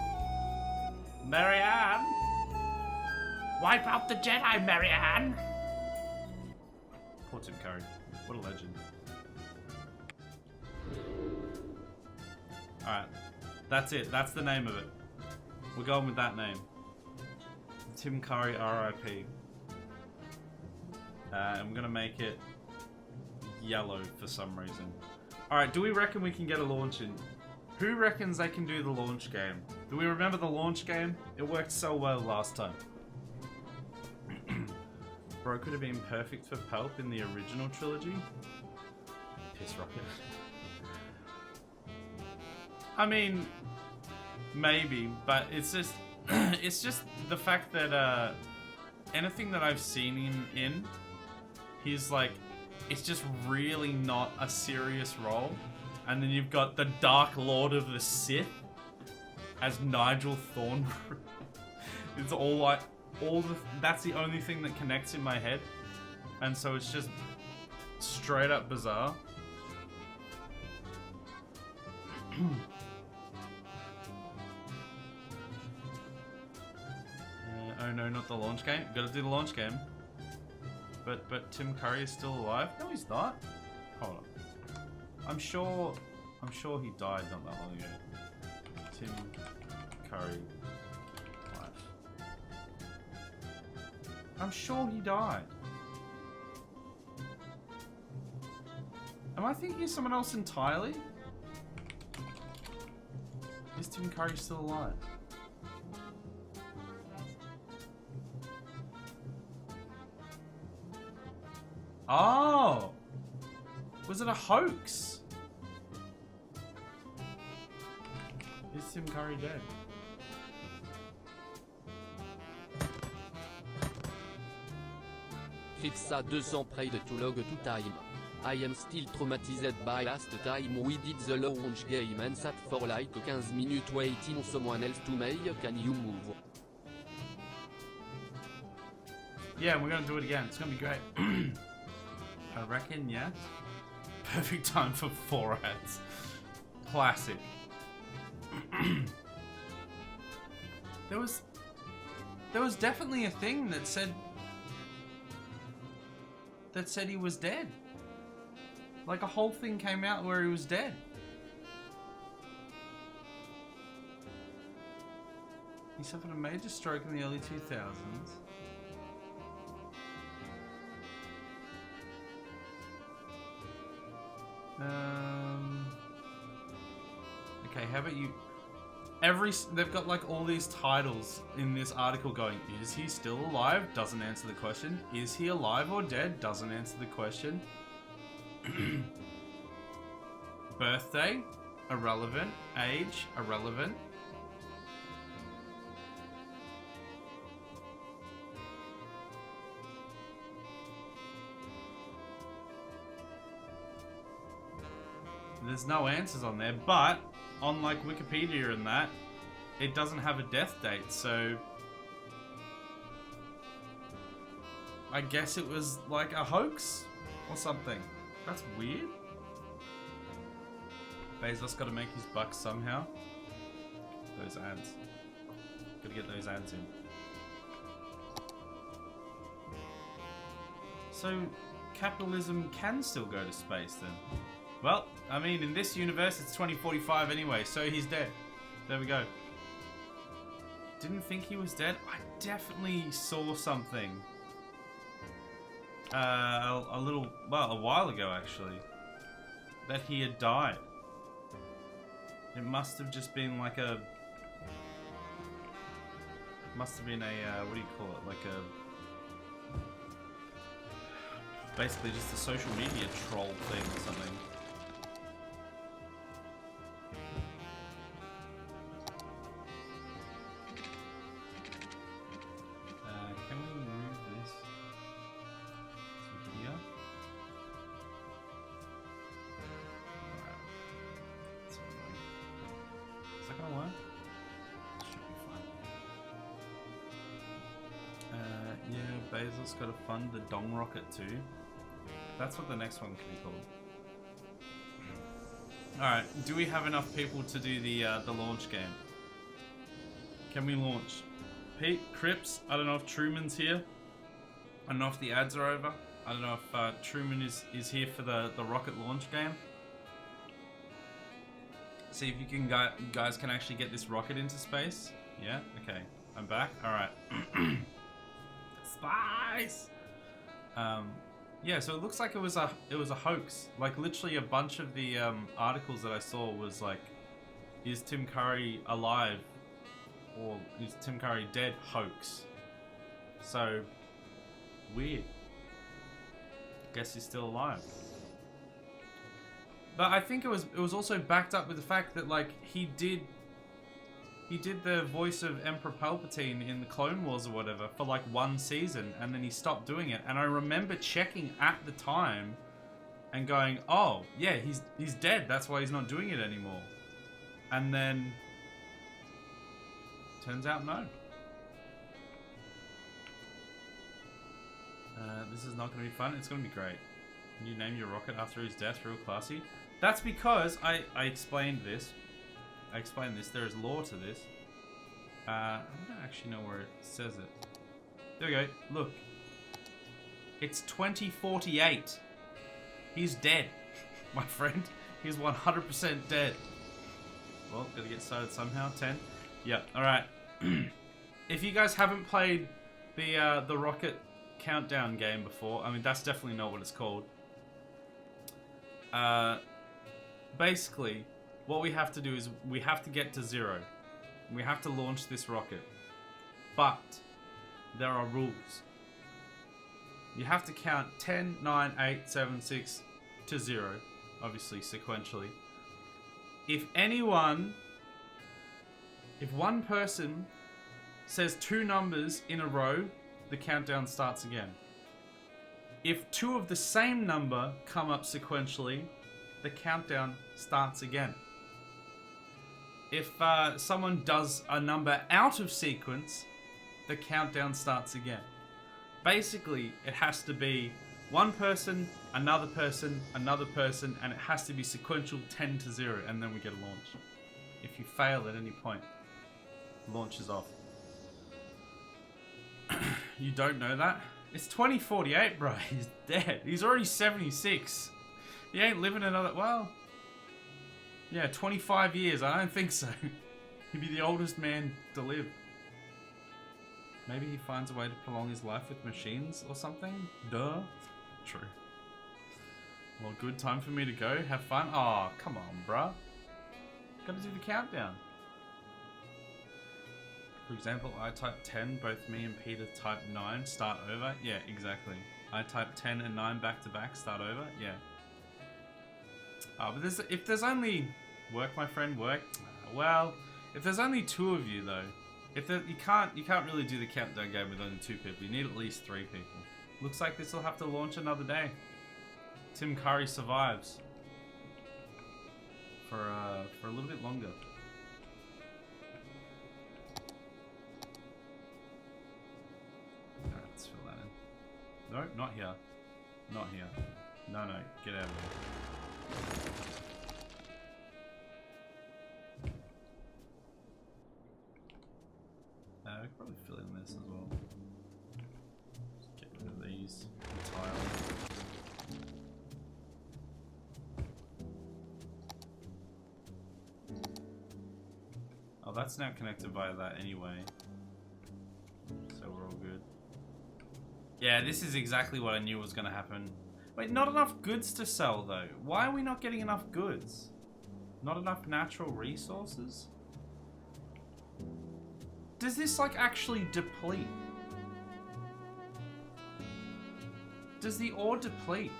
Marianne! Wipe out the Jedi, Marianne! Poor Tim Curry. What a legend. Alright. That's it. That's the name of it. We're going with that name. Tim Curry RIP. I'm gonna make it yellow for some reason. Alright, do we reckon we can get a launch in? Who reckons they can do the launch game? Do we remember the launch game? It worked so well last time. Bro could have been perfect for Pulp in the original trilogy. Piss rocket. I mean, maybe, but it's just it's just the fact that anything that I've seen him in, he's like, it's just really not a serious role. And then you've got the Dark Lord of the Sith as Nigel Thornberry. It's all like, that's the only thing that connects in my head. And so it's just straight up bizarre. Oh no, not the launch game. Gotta do the launch game. But Tim Curry is still alive? No, he's not. Hold on. I'm sure he died not that long ago. Tim Curry life. I'm sure he died. Am I thinking of someone else entirely? Is Tim Curry still alive? Oh! Was it a hoax? Is Tim Curry dead? Kripsa 200 pray to log to time. I am still traumatized by last time we did the launch game and sat for like 15 minutes waiting someone else to make. Can you move? Yeah, we're gonna do it again. It's gonna be great. I reckon, yeah. Perfect time for 4 ads. Classic. There was definitely a thing that said he was dead. Like a whole thing came out where he was dead. He suffered a major stroke in the early 2000s. Okay, how about you? They've got like all these titles in this article going, is he still alive? Doesn't answer the question. Is he alive or dead? Doesn't answer the question. Birthday? Irrelevant. Age? Irrelevant. There's no answers on there, but on like Wikipedia and that, it doesn't have a death date, so I guess it was like a hoax or something. That's weird. Bezos got to make his bucks somehow. Those ads. Gotta get those ads in. So capitalism can still go to space then? Well, I mean, in this universe, it's 2045 anyway, so he's dead. There we go. Didn't think he was dead. I definitely saw something. A while ago, actually. That he had died. It must have just been like a... Must have been a, what do you call it? Like a... Basically just a social media troll thing or something. Bezos got to fund the Dong Rocket too. That's what the next one can be called. Alright, do we have enough people to do the launch game? Can we launch? Pete, Crips, I don't know if Truman's here. I don't know if the ads are over. I don't know if Truman is here for the rocket launch game. See if you can guys can actually get this rocket into space. Yeah, okay. I'm back. Alright. Spice! Yeah, so it looks like it was a hoax. Like literally a bunch of the articles that I saw was like, is Tim Curry alive? Or is Tim Curry dead? Hoax. So weird. Guess he's still alive. But I think it was also backed up with the fact that like he did the voice of Emperor Palpatine in the Clone Wars or whatever for like one season, and then he stopped doing it. And I remember checking at the time and going, "Oh, yeah, he's dead. That's why he's not doing it anymore." And then turns out no. This is not going to be fun. It's going to be great. You name your rocket after his death, real classy. That's because I explained this. I explained this. There is lore to this. I don't actually know where it says it. There we go. Look. It's 2048. He's dead, my friend. He's 100% dead. Well, gotta get started somehow. 10. Yeah. All right. If you guys haven't played the rocket countdown game before, I mean that's definitely not what it's called. Basically, what we have to do is we have to get to 0. We have to launch this rocket. But there are rules. You have to count 10, 9, 8, 7, 6 to 0, obviously sequentially. If one person says 2 numbers in a row, the countdown starts again. If 2 of the same number come up sequentially, the countdown starts again. If someone does a number out of sequence, the countdown starts again. Basically, it has to be one person, another person, another person, and it has to be sequential 10 to 0, and then we get a launch. If you fail at any point, launch is off. You don't know that? It's 2048, bro. He's dead. He's already 76. He ain't living another... Well... Yeah, 25 years. I don't think so. He'd be the oldest man to live. Maybe he finds a way to prolong his life with machines or something? Duh. True. Well, good time for me to go. Have fun. Aw, come on, bruh. Gotta do the countdown. For example, I type 10, both me and Peter type 9, start over. Yeah, exactly. I type 10 and 9 back to back, start over. Yeah. But if there's only... Work, my friend, work. Well, if there's only 2 of you, though, you can't really do the countdown game with only 2 people. You need at least 3 people. Looks like this will have to launch another day. Tim Curry survives for a little bit longer. Alright, let's fill that in. No, not here. Not here. No, get out of there. We could probably fill in this as well. Just get rid of these entirely. Oh, that's now connected via that anyway. So we're all good. Yeah, this is exactly what I knew was going to happen. Wait, not enough goods to sell though. Why are we not getting enough goods? Not enough natural resources? Does this like actually deplete? Does the ore deplete?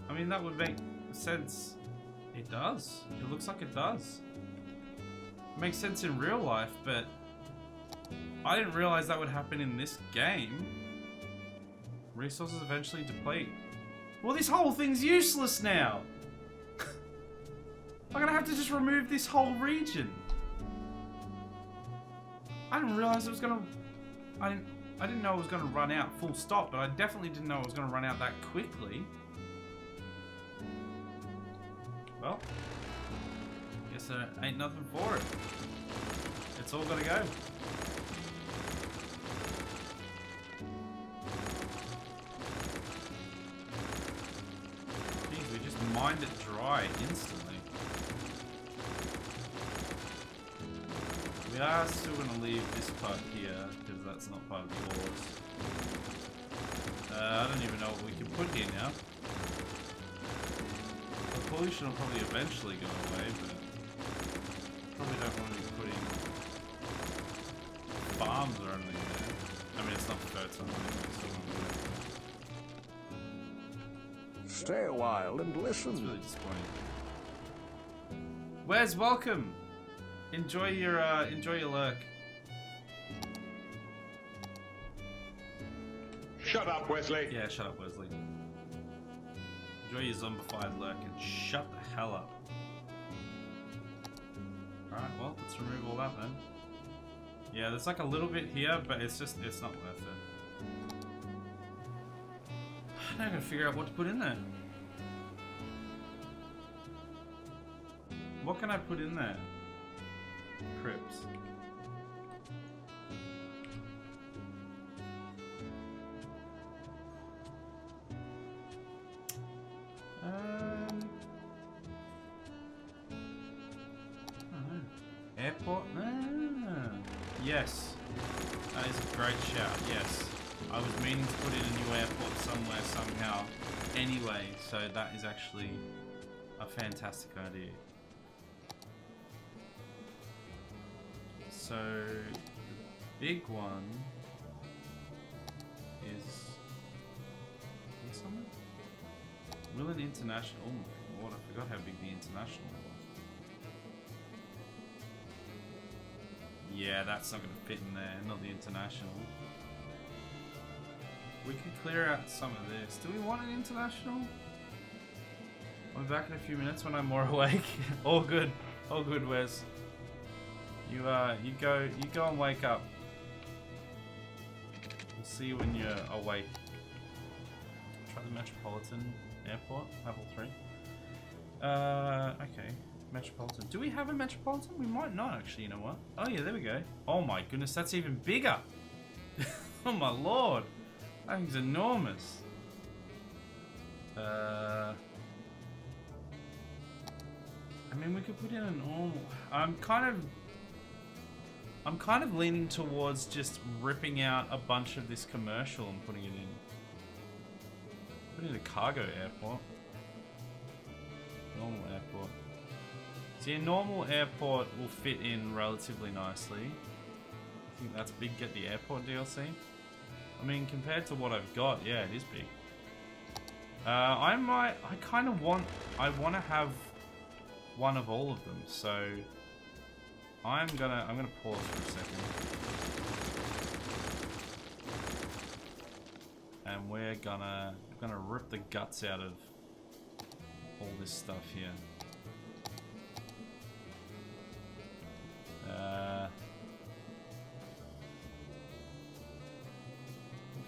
I mean, that would make sense. It does. It looks like it does. It makes sense in real life, but I didn't realize that would happen in this game. Resources eventually deplete. Well, this whole thing's useless now. I'm gonna have to just remove this whole region. I didn't realize it was gonna... I didn't know it was gonna run out full stop, but I definitely didn't know it was gonna run out that quickly. Well, guess So ain't nothing for it. It's all gotta go. Jeez, we just mined it dry instantly. We are still gonna leave this part here because that's not part of the ores. I don't even know what we can put here now. The pollution will probably eventually go away, but probably don't want to be putting farms or anything there. I mean, it's not fertile anyway, so Stay a while and listen. it's really disappointing. Wes, welcome. Enjoy your lurk. Shut up, Wesley. Yeah, shut up, Wesley. Enjoy your zombified lurk and shut the hell up. Alright, well, let's remove all that then. Yeah, there's like a little bit here, but it's not worth it. Now I gotta figure out what to put in there. What can I put in there? Crypts. Airport? Yes. That is a great shout, yes. I was meaning to put in a new airport somewhere, somehow. Anyway, so that is actually a fantastic idea. So, the big one is here somewhere? Will an international... Oh my lord, I forgot how big the international was. Yeah, that's not going to fit in there, not the international. We could clear out some of this. Do we want an international? I'll be back in a few minutes when I'm more awake. All good, Wes. You go and wake up. We'll see you when you're awake. Try the Metropolitan Airport, level 3. Okay. Metropolitan. Do we have a Metropolitan? We might not actually, you know what? Oh yeah, there we go. Oh my goodness, that's even bigger. Oh my lord. That thing's enormous. I mean, we could put in a normal... I'm kind of leaning towards just ripping out a bunch of this commercial and putting it in. Put it in a cargo airport. Normal airport. See, a normal airport will fit in relatively nicely. I think that's big. Get the airport DLC. I mean, compared to what I've got, yeah, it is big. I want to have one of all of them. So I'm gonna pause for a second, and we're gonna rip the guts out of all this stuff here.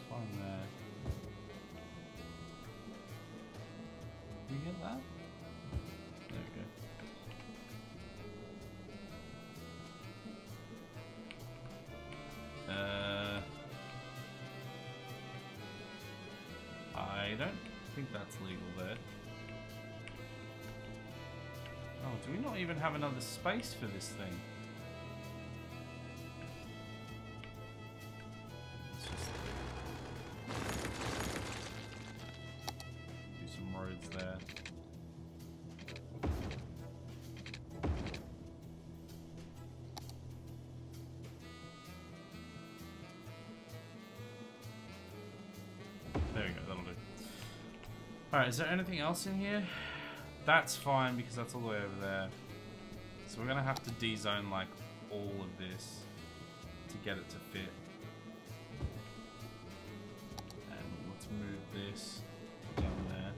Fun there. Did we get that? There we go. I don't think that's legal there. Oh, do we not even have another space for this thing? Let's just do some roads there. There we go, that'll do. Alright, is there anything else in here? That's fine because that's all the way over there. So we're gonna have to de-zone like all of this to get it to fit. And let's move this down there.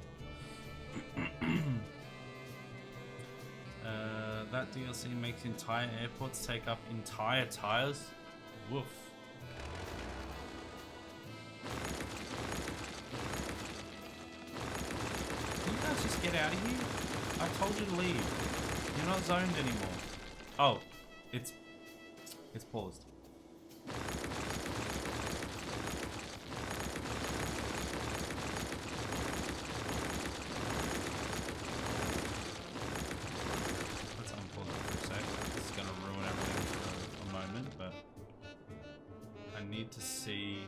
That DLC makes entire airports take up entire tires. Woof. Can you guys just get out of here? I told you to leave. You're not zoned anymore. Oh, it's paused. Let's unpause it for a sec. This is gonna ruin everything for a moment, but I need to see.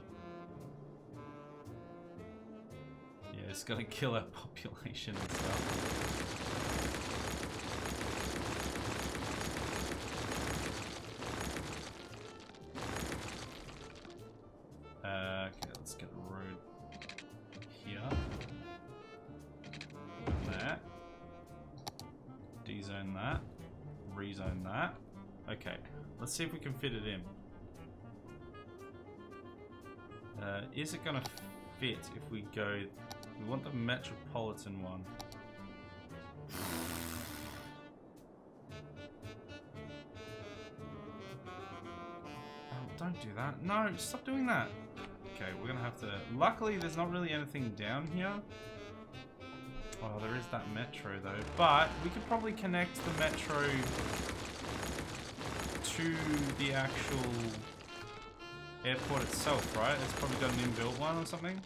Yeah, it's gonna kill our population and stuff. Okay, let's get a road here. There. Dezone that. Rezone that. Okay, let's see if we can fit it in. Is it gonna fit if we go... We want the metropolitan one. Oh, don't do that. No, stop doing that. Okay, we're gonna have to... Luckily, there's not really anything down here. Oh, there is that metro, though. But we could probably connect the metro to the actual airport itself, right? It's probably got an inbuilt one or something.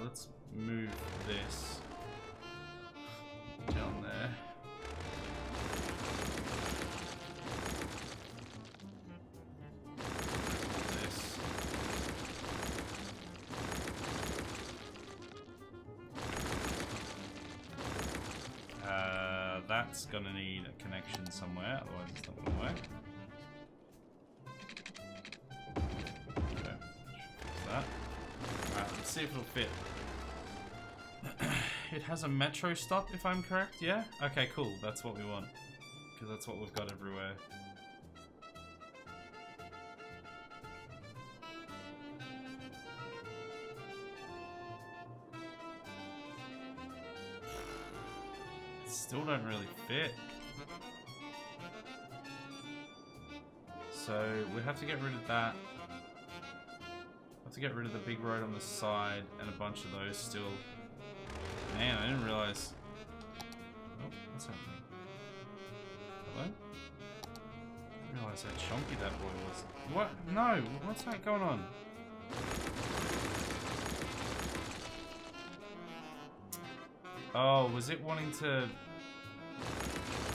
Let's move this down there. This. That's gonna need a connection somewhere, otherwise it's not gonna work. Okay, fix that. Alright, let's see if it'll fit. It has a metro stop, if I'm correct, yeah? Okay, cool, that's what we want. Because that's what we've got everywhere. Still don't really fit. So we have to get rid of that. Have to get rid of the big road on the side and a bunch of those still. Man, I didn't realize. Oh, what's happening? Hello? I didn't realize how chonky that boy was. What? No, what's that going on? Oh, was it wanting to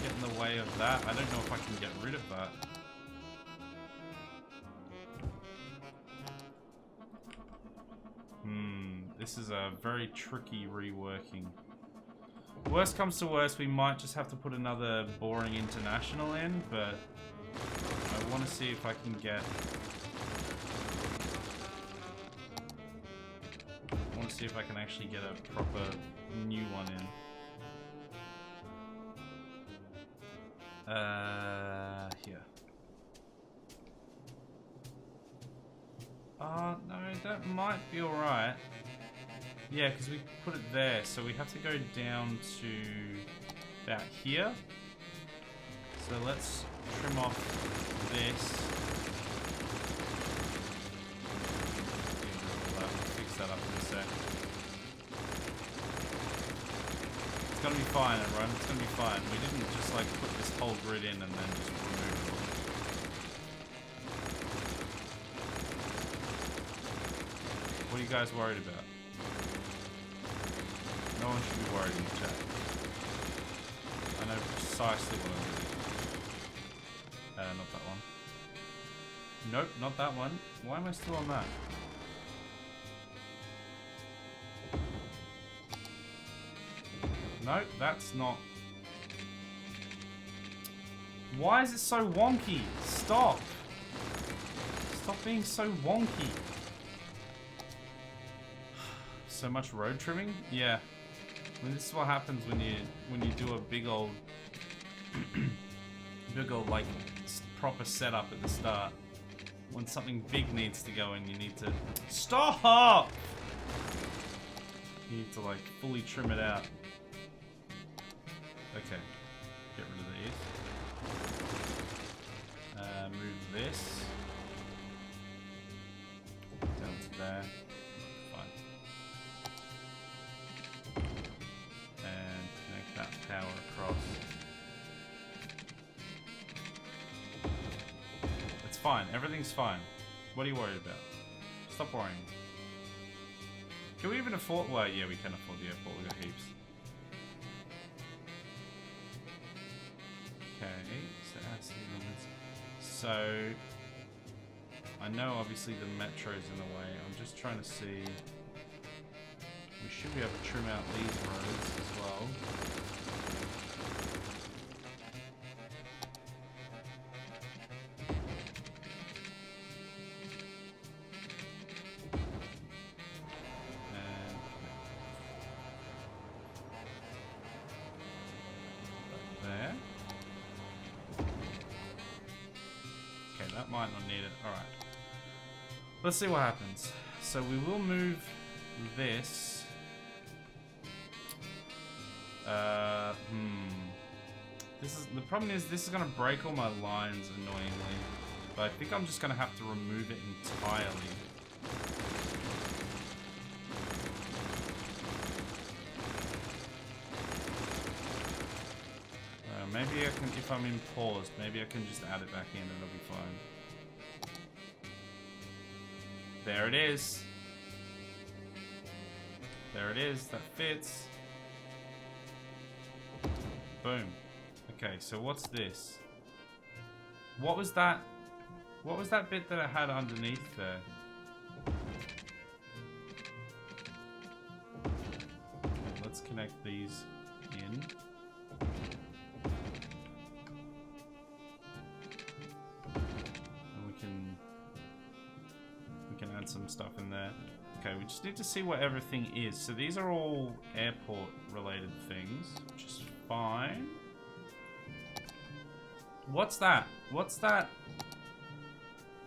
get in the way of that? I don't know if I can get rid of that. This is a very tricky reworking. Worst comes to worst, we might just have to put another boring international in, but I want to see if I can get... I want to see if I can actually get a proper new one in. Here. No, that might be alright. Yeah, because we put it there, so we have to go down to about here. So let's trim off this. Fix that up in a sec. It's gonna be fine, everyone. It's gonna be fine. We didn't just like put this whole grid in and then just remove it all. What are you guys worried about? No one should be worried in the chat. I know precisely what I'm doing. Not that one. Nope, not that one. Why am I still on that? No, that's not. Why is it so wonky? Stop! Stop being so wonky. So much road trimming? Yeah. I mean, this is what happens when you do a big old like proper setup at the start. When something big needs to go in, you need to stop. You need to like fully trim it out. Okay, get rid of these. Move this down to there. Fine. And connect that tower across. It's fine. Everything's fine. What are you worried about? Stop worrying. Can we even afford... Well, yeah, we can afford the airport. We've got heaps. Okay, so that's the limits. So... I know obviously the metro's in the way. I'm just trying to see... We should be able to trim out these roads as well. There. Okay, that might not need it. Alright. Let's see what happens. So we will move this. This is the problem is this is gonna break all my lines annoyingly. But I think I'm just gonna have to remove it entirely. Maybe I can, if I'm in paused, maybe I can just add it back in and it'll be fine. There it is. There it is. That fits. Boom. Okay, so what's this? What was that? What was that bit that I had underneath there? Okay, let's connect these in. Some stuff in there. Okay, we just need to see what everything is. So these are all airport related things, which is fine. What's that? What's that?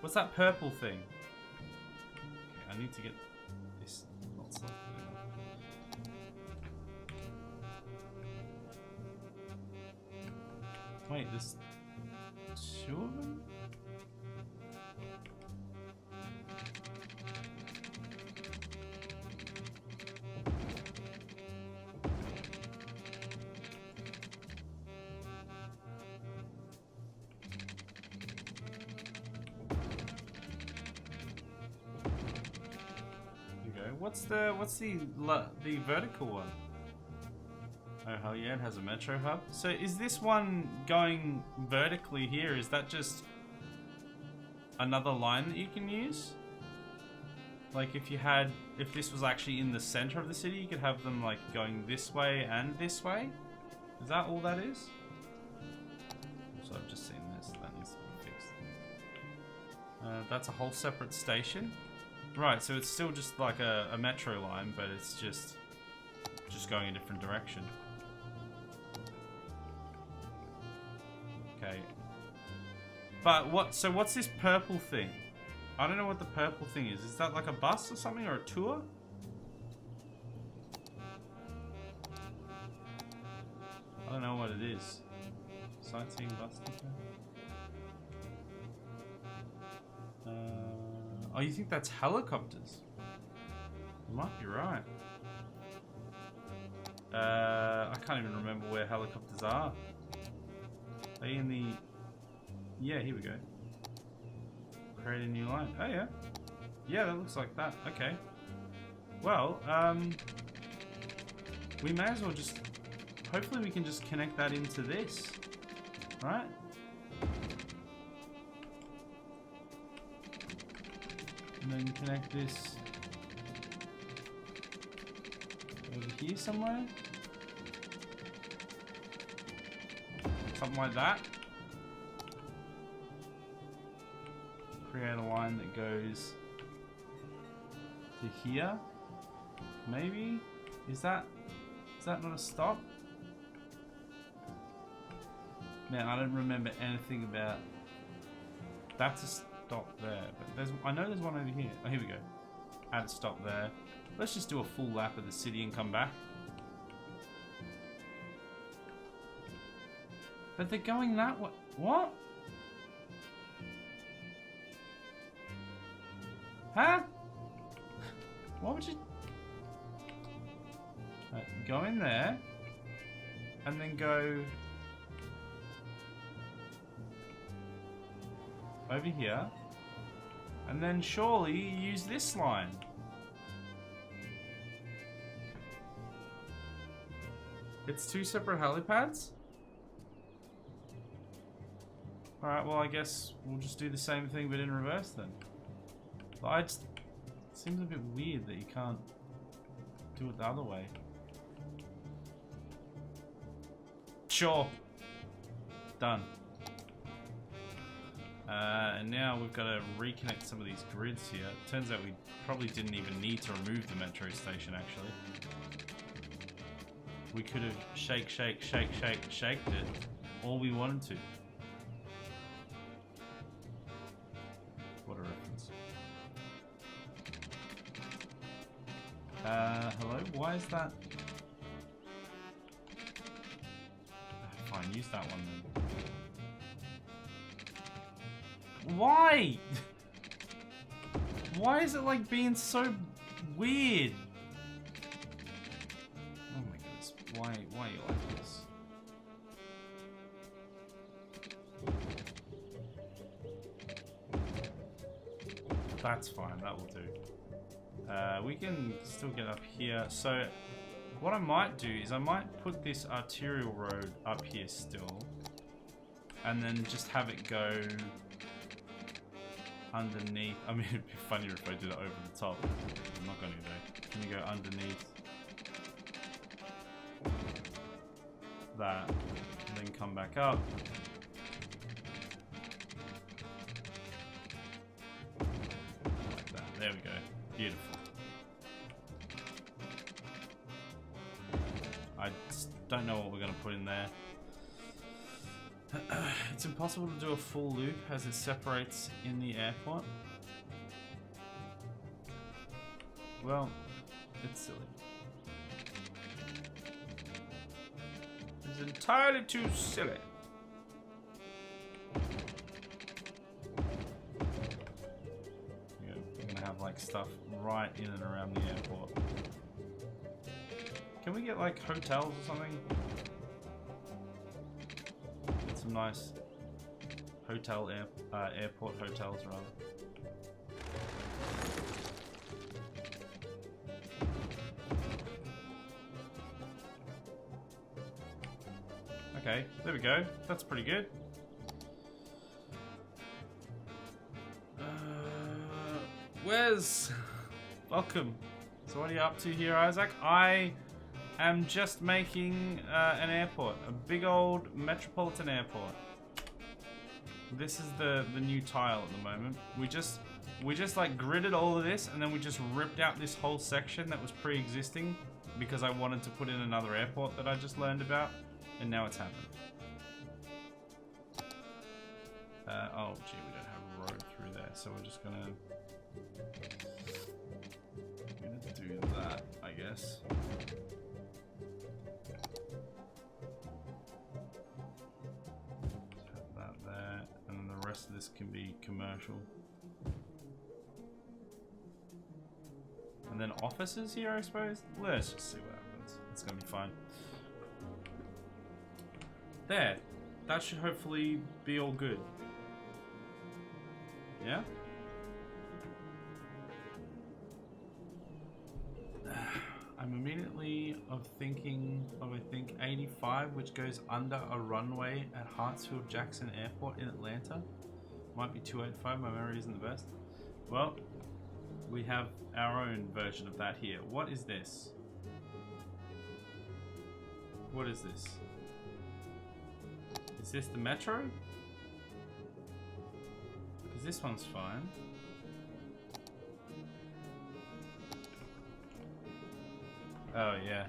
What's that purple thing? Okay, I need to get this not selected. Wait, there's two of them? What's the vertical one? Oh hell yeah, it has a metro hub. So is this one going vertically here? Is that just another line that you can use? Like if this was actually in the center of the city, you could have them like going this way and this way? Is that all that is? So I've just seen this, that needs to be fixed. That's a whole separate station. Right, so it's still just like a metro line, but it's just going a different direction. Okay. But what's this purple thing? I don't know what the purple thing is. Is that like a bus or something, or a tour? I don't know what it is. Sightseeing bus depot? Oh, you think that's helicopters? You might be right. I can't even remember where helicopters are. Are they in the... Yeah, here we go. Create a new line. Oh, yeah. Yeah, that looks like that. Okay. Well, we may as well just... Hopefully we can just connect that into this. Right? And then connect this over here somewhere. Something like that. Create a line that goes to here. Maybe? Is that not a stop? Man, I don't remember anything about... That's a stop there, but I know there's one over here. Oh, here we go. Add a stop there. Let's just do a full lap of the city and come back. But they're going that way. What? Huh? What would you... Right, go in there. and then go over here, and then surely use this line. It's two separate helipads? Alright, well I guess we'll just do the same thing but in reverse then. But it seems a bit weird that you can't do it the other way. Sure. Done. And now we've got to reconnect some of these grids here. It turns out we probably didn't even need to remove the metro station actually. We could have shaked it all we wanted to. What a reference. Hello? Why is that? Fine, use that one then. Why? Why is it like being so weird? Oh my goodness. Why are you like this? That's fine, that will do. We can still get up here. So what I might do is I might put this arterial road up here still, and then just have it go underneath. I mean, it'd be funnier if I did it over the top. I'm not going to though. Can you go underneath that, and then come back up. Like that. There we go. Beautiful. I just don't know what we're going to put in there. It's impossible to do a full loop as it separates in the airport. Well, it's silly. It's entirely too silly. We're going to have like stuff right in and around the airport. Can we get like hotels or something? Get some nice airport hotels rather. Okay, there we go. That's pretty good. Wes, welcome. So what are you up to here, Isaac? I am just making an airport, a big old metropolitan airport. This is the new tile at the moment. We just like gridded all of this, and then we just ripped out this whole section that was pre-existing because I wanted to put in another airport that I just learned about, and now it's happened. Oh gee, we don't have a road through there, so we're just gonna do that, I guess. The rest of this can be commercial. And then offices here, I suppose? Let's just see what happens. It's gonna be fine. There. That should hopefully be all good. Yeah? I'm immediately thinking of, I think, 85, which goes under a runway at Hartsfield-Jackson Airport in Atlanta. Might be 285, my memory isn't the best. Well, we have our own version of that here. What is this? What is this? Is this the metro? Because this one's fine. Oh yeah.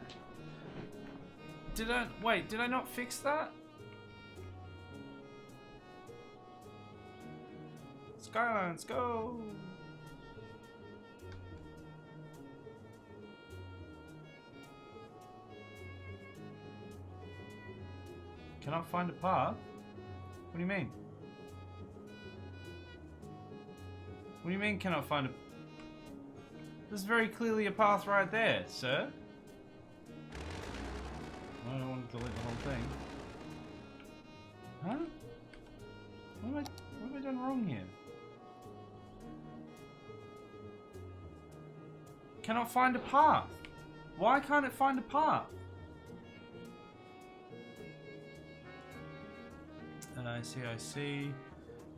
Did I not fix that? Skyline, let's go! Cannot find a path? What do you mean? What do you mean cannot find a... There's very clearly a path right there, sir. I don't want delete the whole thing. Huh? What have I done wrong here? Cannot find a path. Why can't it find a path? I see.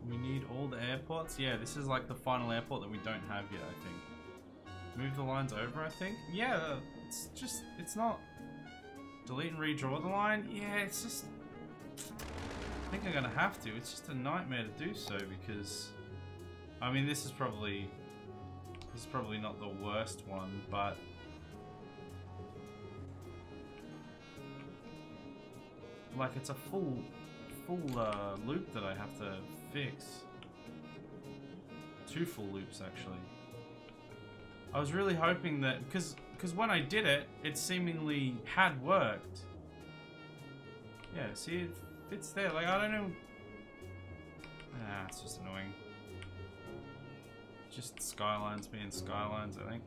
We need all the airports. Yeah, this is like the final airport that we don't have yet, I think. Move the lines over, I think. Yeah, it's not... Delete and redraw the line? Yeah, it's just... I think I'm gonna have to. It's just a nightmare to do so because... I mean, this is probably not the worst one, but... Like, it's a full loop that I have to fix. 2 full loops, actually. I was really hoping that... Because when I did it, it seemingly had worked. Yeah, see, it fits there. Like, I don't know... it's just annoying. Just skylines being skylines, I think.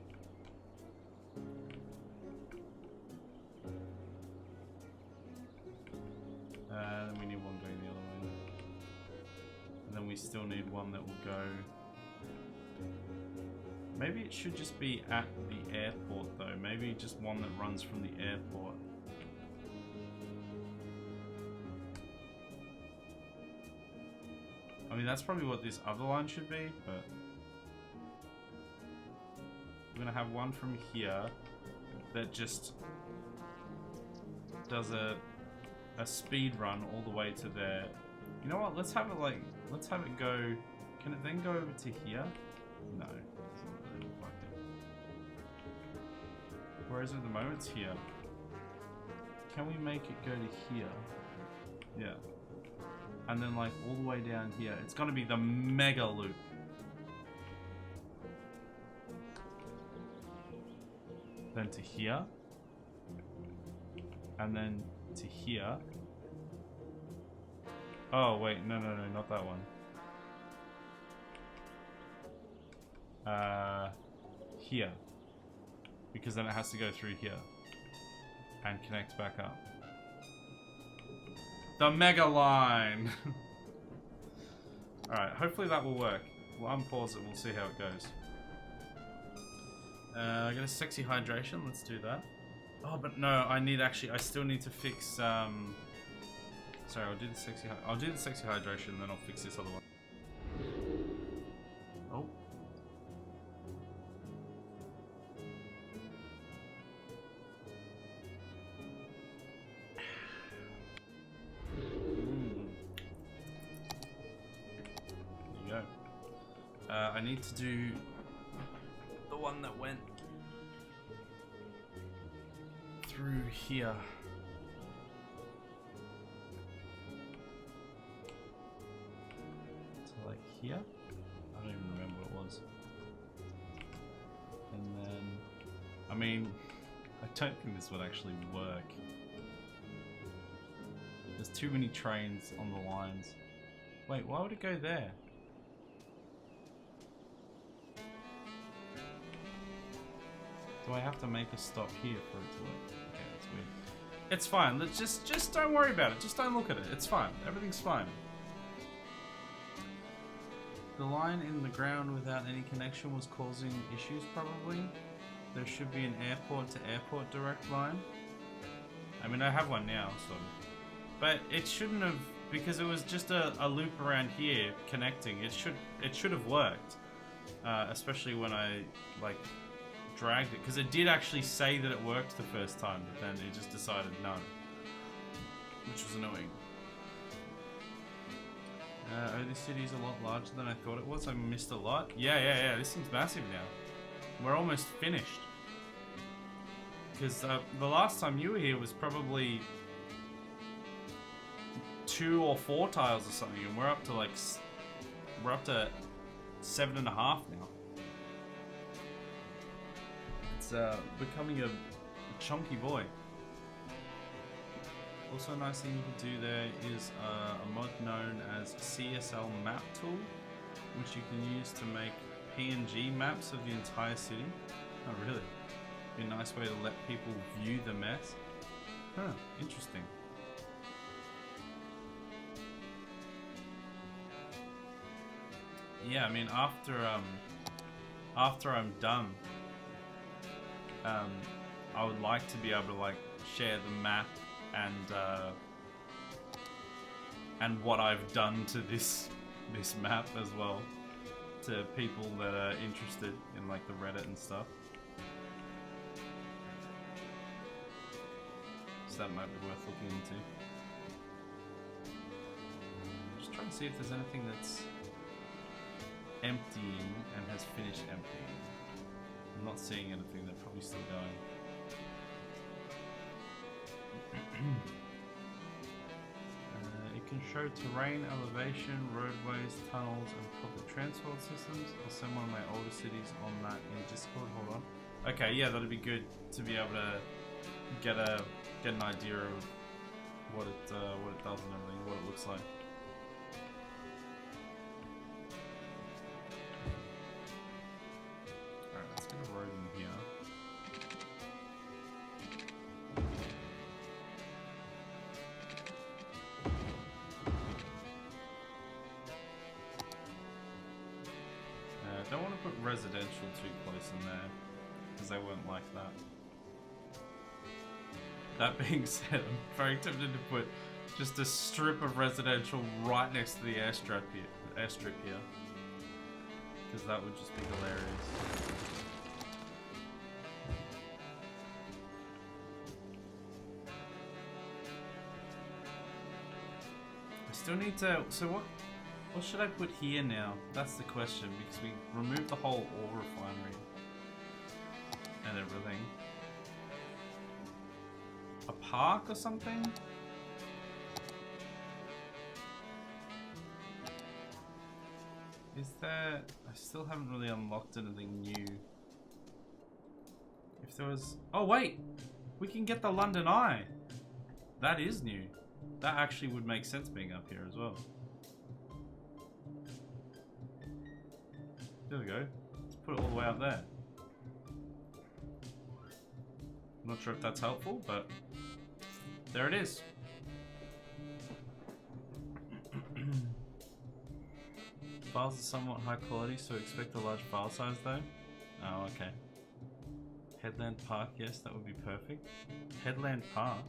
Then we need one going the other way. And then we still need one that will go... Maybe it should just be at the airport though. Maybe just one that runs from the airport. I mean, that's probably what this other line should be, but... We're gonna have one from here that just does a speed run all the way to there. You know what? Let's have it go. Can it then go over to here? No. Doesn't really look like it. Whereas at the moment it's here. Can we make it go to here? Yeah. And then like all the way down here. It's gonna be the mega loop. Then to here. And then to here. Oh wait, no, not that one. Here. Because then it has to go through here. And connect back up. The mega line! Alright, hopefully that will work. We'll unpause it and we'll see how it goes. I got a sexy hydration, let's do that. Oh, but no, I still need to fix, sorry, I'll do the sexy hydration and then I'll fix this other one. Oh. There you go. I need to do the one that went through here. So like here? I don't even remember what it was. And then, I mean, I don't think this would actually work. There's too many trains on the lines. Wait, why would it go there? Do I have to make a stop here for it to work? Okay, that's weird. It's fine. Let's just don't worry about it. Just don't look at it. It's fine. Everything's fine. The line in the ground without any connection was causing issues, probably. There should be an airport to airport direct line. I mean, I have one now, sort of. But it shouldn't have, because it was just a loop around here connecting. It should have worked. Especially when I, like, dragged it, because it did actually say that it worked the first time, but then it just decided no, which was annoying. Oh, this city is a lot larger than I thought it was. I missed a lot. Yeah, this seems massive now. We're almost finished, because the last time you were here was probably 2 or 4 tiles or something, and we're up to like 7.5 now. It's becoming a chunky boy. Also, a nice thing you can do there is a mod known as CSL Map Tool, which you can use to make PNG maps of the entire city. Oh, really? Be a nice way to let people view the mess. Huh, interesting. Yeah, I mean, after I'm done, I would like to be able to like share the map and what I've done to this map as well to people that are interested in like the Reddit and stuff. So that might be worth looking into. Just trying to see if there's anything that's emptying and has finished emptying. I'm not seeing anything, they're probably still going. It can show terrain, elevation, roadways, tunnels, and public transport systems. I'll send one of my older cities on that in Discord. Hold on. Okay, yeah, that'd be good to be able to get an idea of what it does and everything, what it looks like. Alright, let's get a road in here. Don't want to put residential too close in there, because they won't like that. That being said, I'm very tempted to put just a strip of residential right next to the airstrip here, because that would just be hilarious. I still need to. So what should I put here now? That's the question, because we removed the whole ore refinery and everything. A park or something? Is there... I still haven't really unlocked anything new. If there was... Oh wait! We can get the London Eye! That is new. That actually would make sense being up here as well. There we go. Let's put it all the way up there. I'm not sure if that's helpful, but there it is. Files are somewhat high quality, so expect a large file size though. Oh, okay. Headland Park, yes, that would be perfect. Headland Park.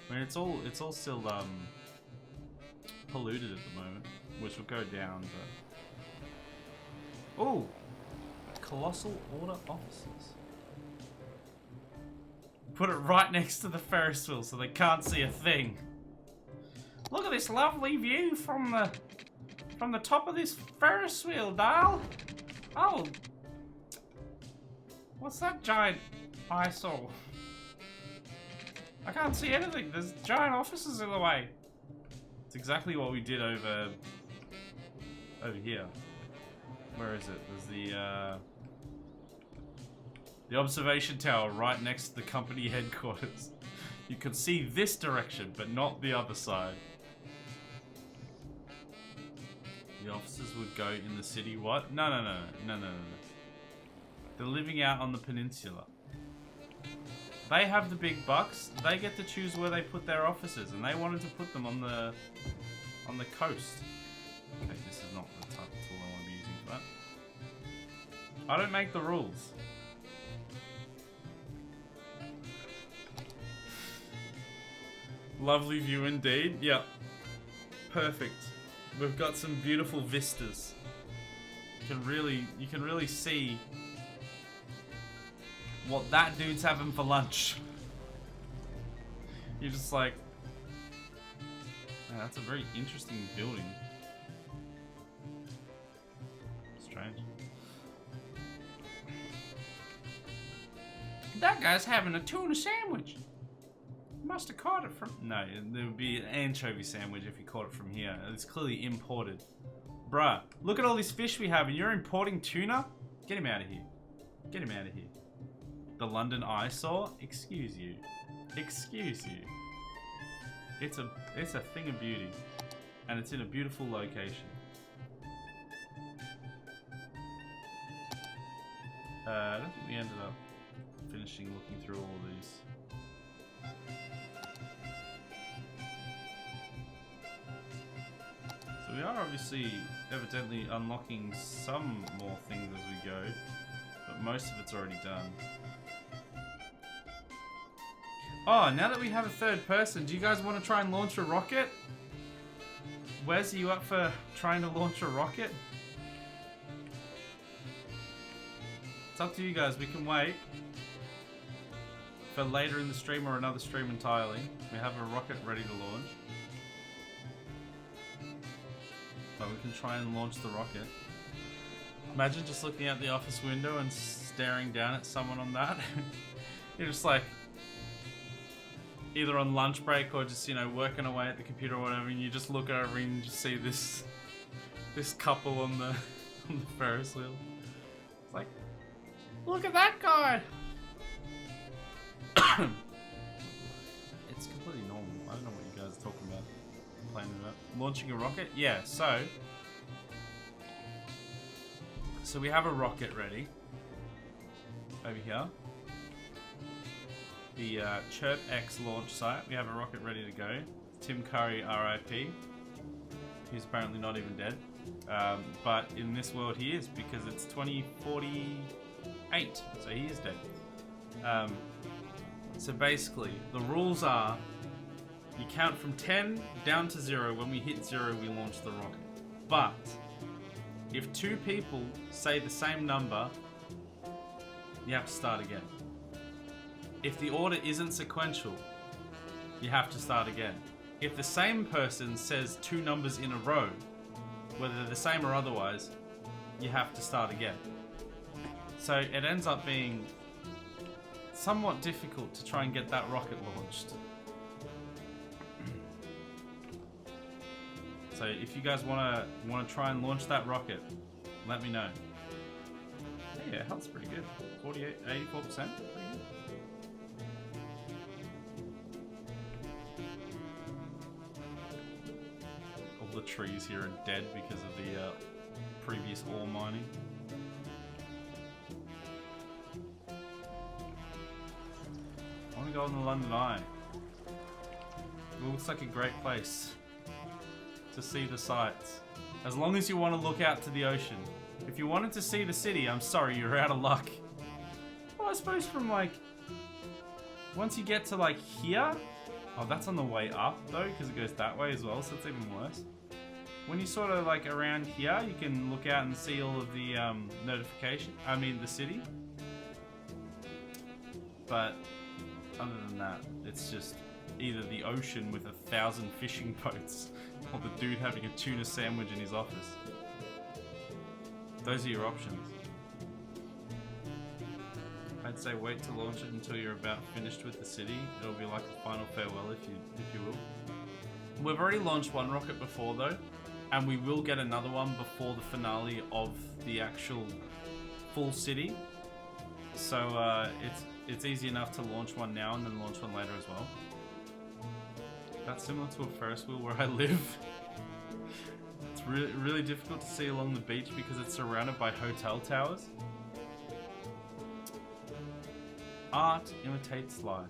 I mean, it's all still polluted at the moment, which will go down, but... Oh! Colossal Order offices. Put it right next to the Ferris wheel so they can't see a thing. Look at this lovely view from the top of this Ferris wheel, Dale. Oh, what's that giant eyesore? I can't see anything. There's giant offices in the way. It's exactly what we did over here. Where is it? There's the observation tower right next to the company headquarters. You could see this direction, but not the other side. The officers would go in the city. What? No. They're living out on the peninsula. They have the big bucks. They get to choose where they put their offices, and they wanted to put them on the coast. Okay, this is not the type of tool I want to be using for that. I don't make the rules. Lovely view indeed. Yep. Perfect. We've got some beautiful vistas. You can really see what that dude's having for lunch. You're just like, man, that's a very interesting building. Strange. That guy's having a tuna sandwich. Must have caught it from... No, there would be an anchovy sandwich if you caught it from here. It's clearly imported. Bruh, look at all this fish we have and you're importing tuna? Get him out of here. Get him out of here. The London eyesore? Excuse you. Excuse you. It's a thing of beauty. And it's in a beautiful location. I don't think we ended up finishing finishing looking through all these. So we are obviously evidently unlocking some more things as we go, but most of it's already done. Oh, now that we have a third person, do you guys want to try and launch a rocket? Wes, are you up for trying to launch a rocket? It's up to you guys, we can wait for later in the stream or another stream entirely. We have a rocket ready to launch. But we can try and launch the rocket. Imagine just looking out the office window and staring down at someone on that. You're just like, either on lunch break or just, you know, working away at the computer or whatever, and you just look over and you just see this couple on the Ferris wheel. It's like, look at that guy! It's completely normal. I don't know what you guys are talking about. Complaining about. Launching a rocket? Yeah, so we have a rocket ready. Over here. The Chirp X launch site. We have a rocket ready to go. Tim Curry, RIP. He's apparently not even dead. But in this world he is, because it's 2048. So he is dead. So basically, the rules are, you count from 10 down to 0. When we hit 0, we launch the rocket. But if 2 people say the same number, you have to start again. If the order isn't sequential, you have to start again. If the same person says 2 numbers in a row, whether they're the same or otherwise, you have to start again. So it ends up being somewhat difficult to try and get that rocket launched. So if you guys wanna try and launch that rocket, let me know. Yeah, health's pretty good. 48, 84%. Pretty good. All the trees here are dead because of the previous ore mining. I want to go on the London Eye. It looks like a great place to see the sights. As long as you want to look out to the ocean. If you wanted to see the city, I'm sorry, you're out of luck. Well, I suppose from like, once you get to like here, oh, that's on the way up though, because it goes that way as well, so it's even worse. When you sort of like around here, you can look out and see all of the the city. But other than that, it's just either the ocean with 1,000 fishing boats or the dude having a tuna sandwich in his office. Those are your options. I'd say wait to launch it until you're about finished with the city. It'll be like a final farewell if you will. We've already launched one rocket before though, and we will get another one before the finale of the actual full city. So it's easy enough to launch one now and then launch one later as well. That's similar to a Ferris wheel where I live. It's really difficult to see along the beach because it's surrounded by hotel towers. Art imitates life.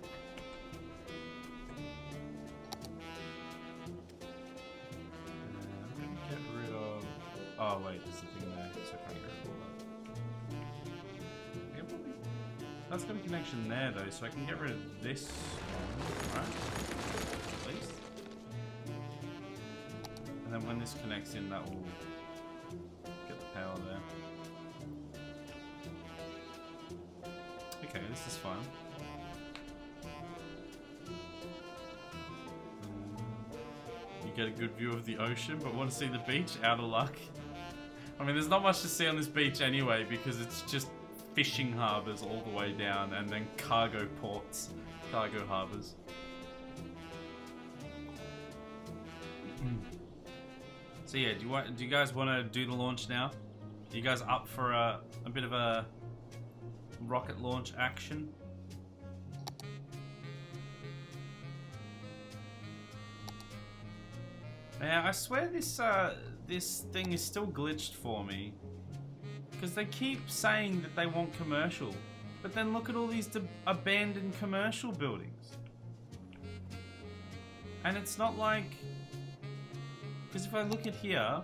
I'm gonna get rid of... Oh wait, there's a thing there, so I can't get rid of all that. That's got a connection there though, so I can get rid of this one, right? At least. And then when this connects in, that will get the power there. Okay, this is fine. You get a good view of the ocean, but want to see the beach? Out of luck. I mean, there's not much to see on this beach anyway, because it's just fishing harbours all the way down, and then cargo ports, cargo harbours. So yeah, do you guys want to do the launch now? Are you guys up for a bit of a rocket launch action? Now I swear this thing is still glitched for me, because they keep saying that they want commercial, But then look at all these abandoned commercial buildings. And it's not like... Because if I look at here...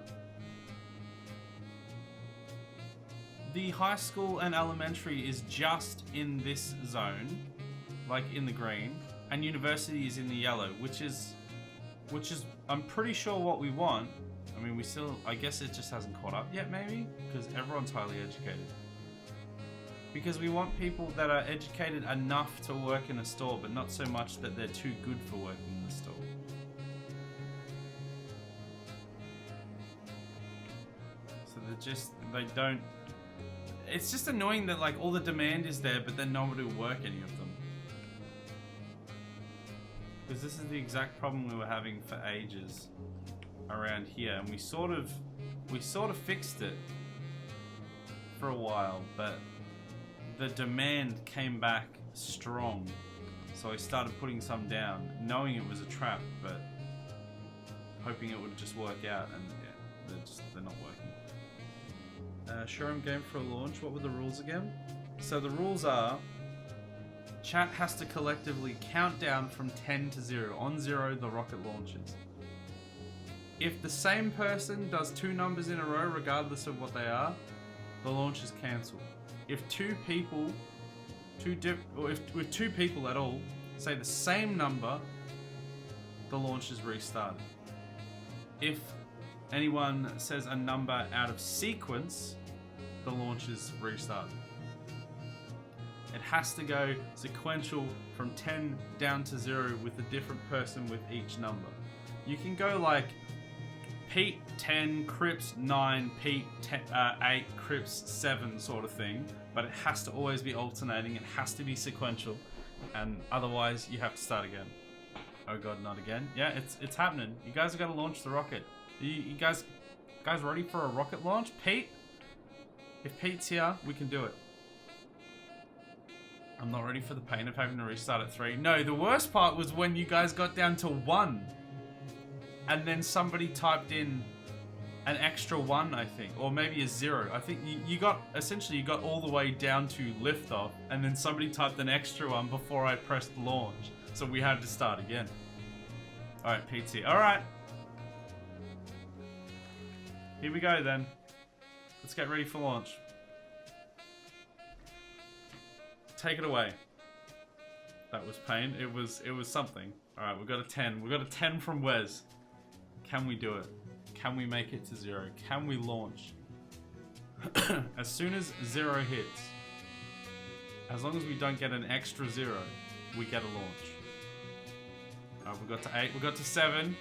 The high school and elementary is just in this zone. Like in the green. And university is in the yellow. Which is... I'm pretty sure what we want. I mean, we still... I guess it just hasn't caught up yet, maybe? Because everyone's highly educated. Because we want people that are educated enough to work in a store, but not so much that they're too good for working in the store. So they don't... It's just annoying that like all the demand is there, but then nobody will work any of them. Because this is the exact problem we were having for ages around here, and we sort of fixed it for a while, but the demand came back strong, so I started putting some down, knowing it was a trap, but hoping it would just work out, and yeah, they're not working. Showroom game for a launch. What were the rules again? So the rules are: chat has to collectively count down from 10 to 0. On 0, the rocket launches. If the same person does 2 numbers in a row, regardless of what they are, the launch is cancelled. If two people at all say the same number, the launch is restarted. If anyone says a number out of sequence, the launch is restarted. It has to go sequential from 10 down to 0 with a different person with each number. You can go like Pete 10, Crips 9, Pete 8, Crips 7 sort of thing, but it has to always be alternating, it has to be sequential, and otherwise you have to start again. Oh god, not again. Yeah, it's happening. You guys have got to launch the rocket. You guys ready for a rocket launch? Pete? If Pete's here, we can do it. I'm not ready for the pain of having to restart at 3. No, the worst part was when you guys got down to 1. And then somebody typed in an extra 1, I think. Or maybe a 0. I think you got all the way down to liftoff. And then somebody typed an extra 1 before I pressed launch. So we had to start again. Alright, PT. Alright. Here we go then. Let's get ready for launch. Take it away. That was pain. It was something. Alright, we got a 10. We got a 10 from Wes. Can we do it? Can we make it to 0? Can we launch? As soon as 0 hits, as long as we don't get an extra 0, we get a launch. Alright, we got to 8. We got to 7.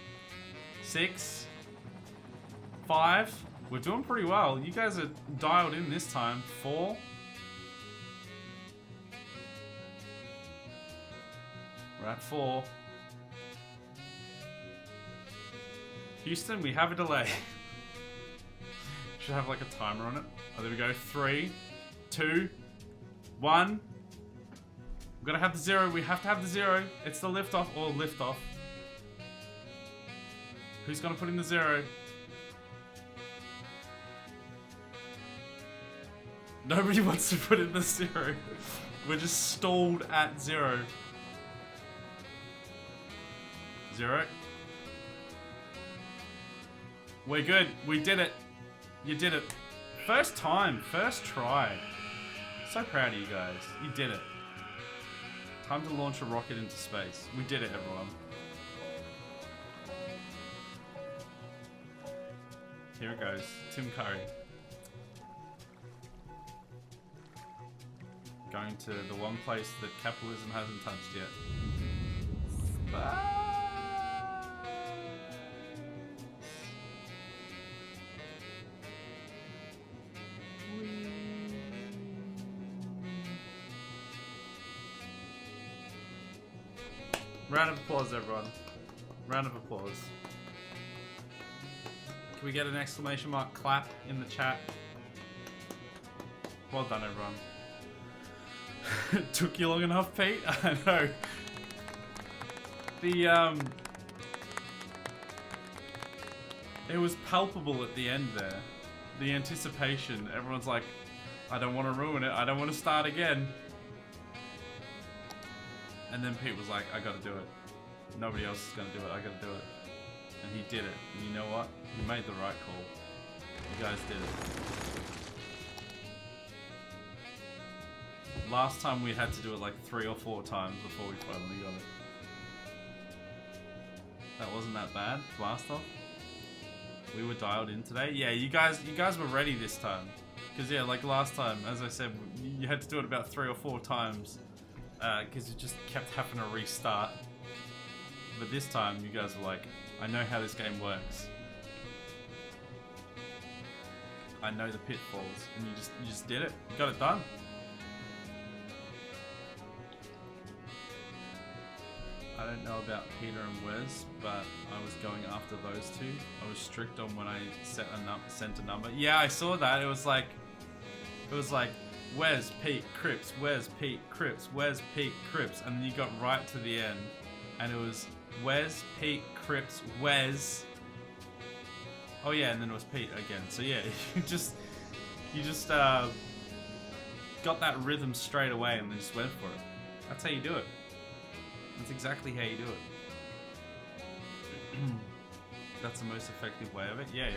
6. 5. We're doing pretty well. You guys are dialed in this time. 4. We're at 4. Houston, we have a delay. Should have like a timer on it. Oh, there we go. 3, 2, 1. We've got to have the 0. We have to have the 0. It's the liftoff or liftoff. Who's going to put in the 0? Nobody wants to put in the 0. We're just stalled at 0. 0. We're good. We did it. You did it. First time. First try. So proud of you guys. You did it. Time to launch a rocket into space. We did it, everyone. Here it goes. Tim Curry. Going to the one place that capitalism hasn't touched yet. Round of applause, everyone. Round of applause. Can we get an exclamation mark clap in the chat? Well done, everyone. Took you long enough, Pete? I know. It was palpable at the end there. The anticipation. Everyone's like, I don't want to ruin it. I don't want to start again. And then Pete was like, I gotta do it. Nobody else is gonna do it, I gotta do it. And he did it. And you know what? You made the right call. You guys did it. Last time we had to do it like 3 or 4 times before we finally got it. That wasn't that bad, blast off. We were dialed in today. Yeah, you guys were ready this time. Cause yeah, like last time, as I said, you had to do it about 3 or 4 times. Cause you just kept having to restart. But this time, you guys were like, I know how this game works. I know the pitfalls, and you just did it. You got it done. I don't know about Peter and Wes, but I was going after those two. I was strict on when I sent a number. Yeah, I saw that. It was like, Wes, Pete, Cripps, Wes, Pete, Cripps, Wes, Pete, Cripps, and then you got right to the end, and it was Wes, Pete, Cripps, Wes. Oh yeah, and then it was Pete again. So yeah, you just got that rhythm straight away and then just went for it. That's how you do it. That's exactly how you do it. That's the most effective way of it. Yeah.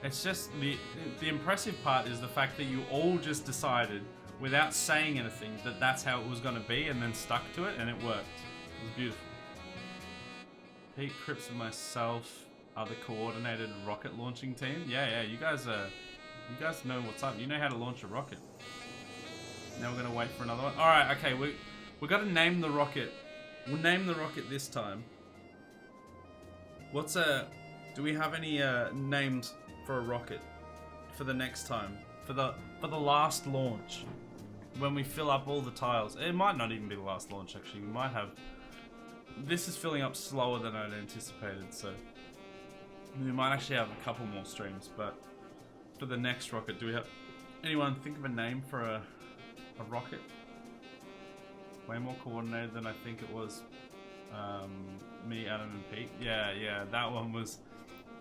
It's just the impressive part is the fact that you all just decided without saying anything that that's how it was going to be, and then stuck to it, and it worked. It was beautiful. Pete, Cripps, and myself are the coordinated rocket launching team. Yeah. You guys know what's up. You know how to launch a rocket. Now we're gonna wait for another one. All right. Okay. We got to name the rocket. We'll name the rocket this time. Do we have any names for a rocket for the next time? For the last launch, when we fill up all the tiles. It might not even be the last launch. Actually, we might have. This is filling up slower than I'd anticipated, so we might actually have a couple more streams. But for the next rocket, do we have anyone think of a name for a rocket? Way more coordinated than I think it was. Me, Adam, and Pete. Yeah, that one was.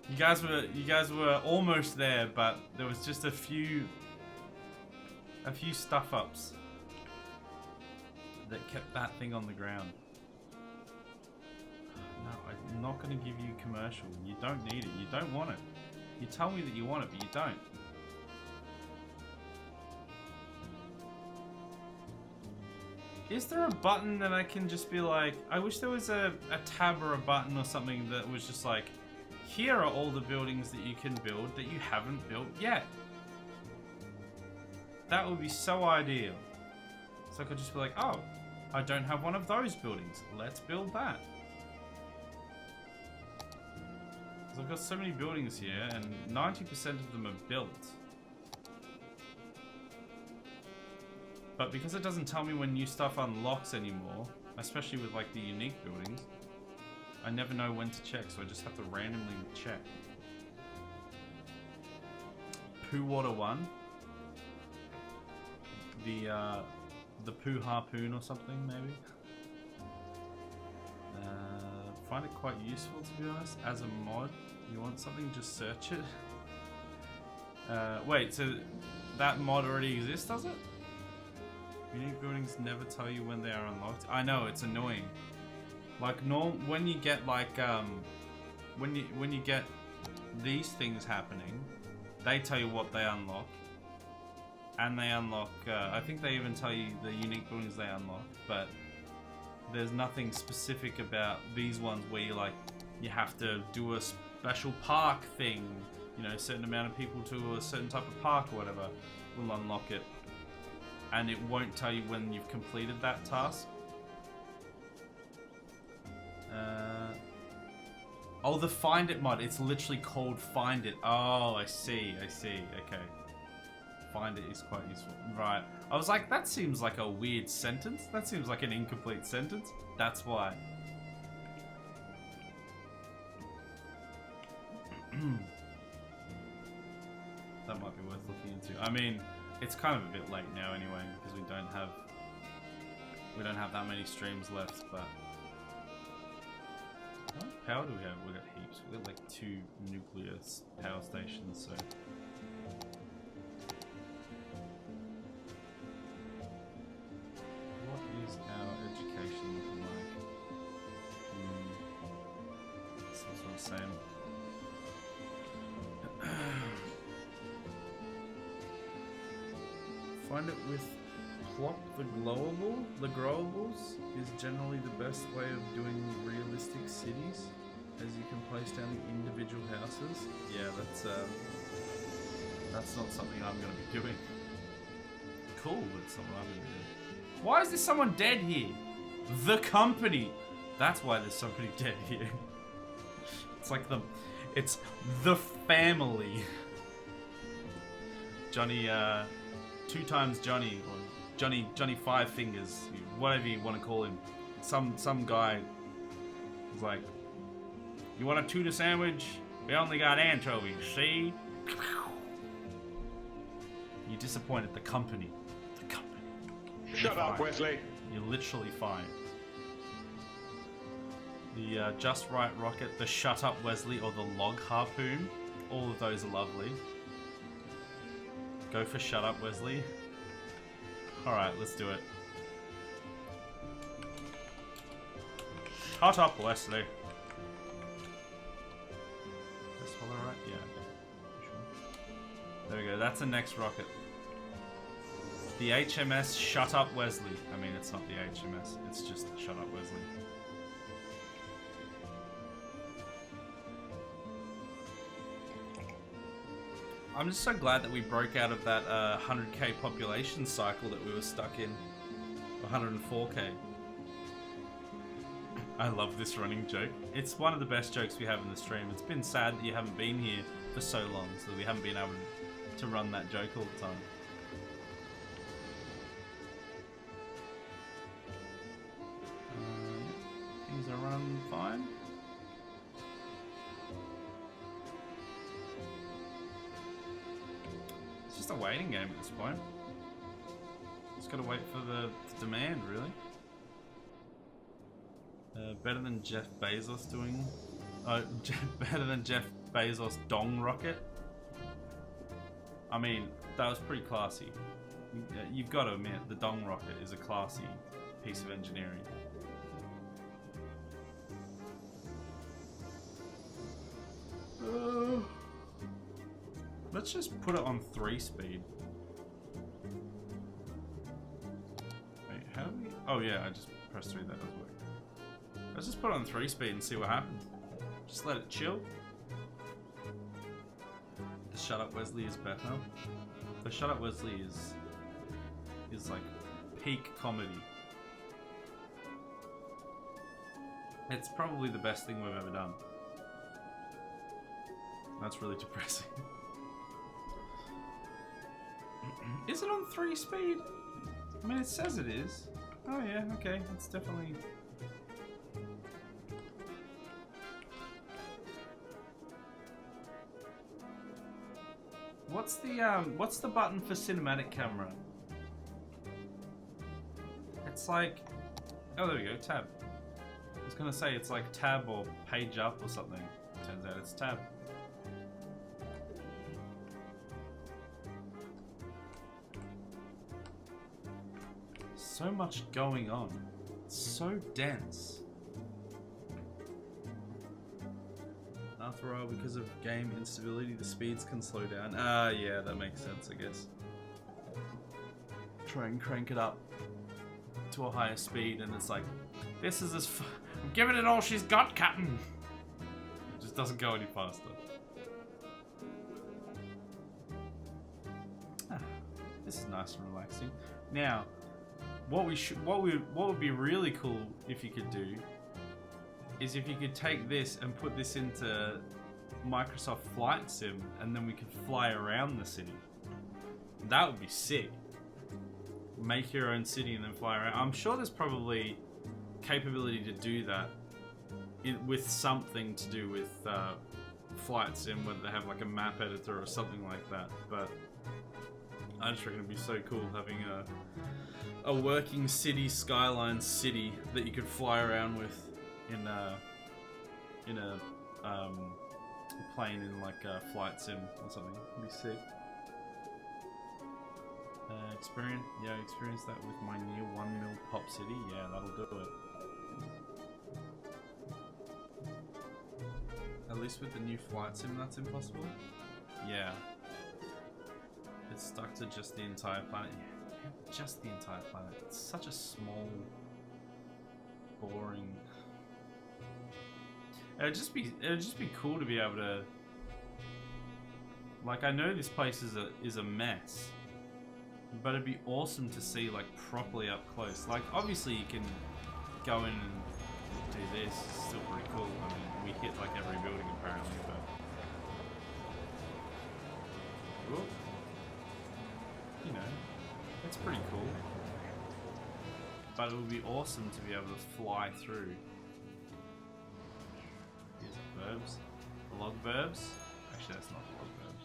You guys were almost there, but there was just a few stuff ups that kept that thing on the ground. No, I'm not going to give you commercial. You don't need it. You don't want it. You tell me that you want it, but you don't. Is there a button that I can just be like, I wish there was a tab or a button or something that was just like, here are all the buildings that you can build that you haven't built yet. That would be so ideal. So I could just be like, oh, I don't have one of those buildings. Let's build that. Because I've got so many buildings here and 90% of them are built. But because it doesn't tell me when new stuff unlocks anymore, especially with like the unique buildings, I never know when to check, so I just have to randomly check. Poo Water 1. The Poo Harpoon or something, maybe. Find it quite useful, to be honest. As a mod, you want something, just search it. Wait, so that mod already exists, does it? Unique buildings never tell you when they are unlocked. I know, it's annoying. Like when you get like when you get these things happening, they tell you what they unlock, and they unlock. I think they even tell you the unique buildings they unlock, but there's nothing specific about these ones where you have to do a special park thing. You know, a certain amount of people to a certain type of park or whatever will unlock it. And it won't tell you when you've completed that task. Oh, the Find It mod. It's literally called Find It. Oh, I see. Okay. Find It is quite useful. Right. I was like, that seems like a weird sentence. That seems like an incomplete sentence. That's why. That might be worth looking into. I mean, it's kind of a bit late now anyway, because we don't have that many streams left, but how much power do we have? We've got heaps. We've got like 2 nuclear power stations, so what is our education was saying. Find it with plop the growables is generally the best way of doing realistic cities, as you can place down the individual houses. Yeah, that's not something I'm going to be doing. Cool, but something I'm going to be doing. Why is there someone dead here? The company. That's why there's somebody dead here. It's the family. Johnny, 2 times Johnny, or Johnny Five Fingers, whatever you want to call him. Some guy was like, "You want a tuna sandwich? We only got anchovies, see?" You disappointed the company. The company. Shut up, Wesley. You're literally fine. The Just Right Rocket, the Shut Up Wesley, or the Log Harpoon. All of those are lovely. Go for Shut Up Wesley. Alright, let's do it. Shut up, Wesley. This one alright? Yeah, okay. Sure. There we go, that's the next rocket. The HMS Shut Up Wesley. I mean, it's not the HMS, it's just Shut Up Wesley. I'm just so glad that we broke out of that 100k population cycle that we were stuck in. 104k. I love this running joke. It's one of the best jokes we have in the stream. It's been sad that you haven't been here for so long, so that we haven't been able to run that joke all the time. Things are running fine. It's just a waiting game at this point. Just gotta wait for the demand, really. Better than Jeff Bezos doing... better than Jeff Bezos' dong rocket. I mean, that was pretty classy. You've got to admit, the dong rocket is a classy piece of engineering. Let's just put it on 3-speed. Wait, how do we... Oh yeah, I just pressed 3, that does work. Let's just put it on 3-speed and see what happens. Just let it chill. The Shut Up Wesley is better. The Shut Up Wesley is like peak comedy. It's probably the best thing we've ever done. That's really depressing. Is it on 3-speed? I mean, it says it is. Oh yeah, okay, it's definitely... What's the button for cinematic camera? It's like... Oh, there we go, tab. I was gonna say it's like tab or page up or something. Turns out it's tab. So much going on. It's so dense. After a while, because of game instability, the speeds can slow down. Ah, yeah, that makes sense, I guess. Try and crank it up to a higher speed, and it's like, this is as I'm giving it all she's got, Captain. It just doesn't go any faster. Ah, this is nice and relaxing. Now, what would be really cool if you could do is if you could take this and put this into Microsoft Flight Sim, and then we could fly around the city. That would be sick. Make your own city and then fly around. I'm sure there's probably capability to do that with something to do with Flight Sim, whether they have like a map editor or something like that. But I just reckon it'd be so cool having a working city, skyline city that you could fly around with in a plane in like a Flight Sim or something. It'd be sick. Experience that with my new 1 mil pop city. Yeah, that'll do it. I At least with the new flight sim, that's impossible. Yeah. It's stuck to just the entire planet. Yeah, just the entire planet. It's such a small, boring. It'd just be cool to be able to. Like, I know this place is a mess, but it'd be awesome to see like properly up close. Like, obviously you can go in and do this. It's still pretty cool. I mean, we hit like every building apparently, but. Whoop. You know, it's pretty cool. But it would be awesome to be able to fly through. Here's the verbs. The log verbs. Actually, that's not the log verbs.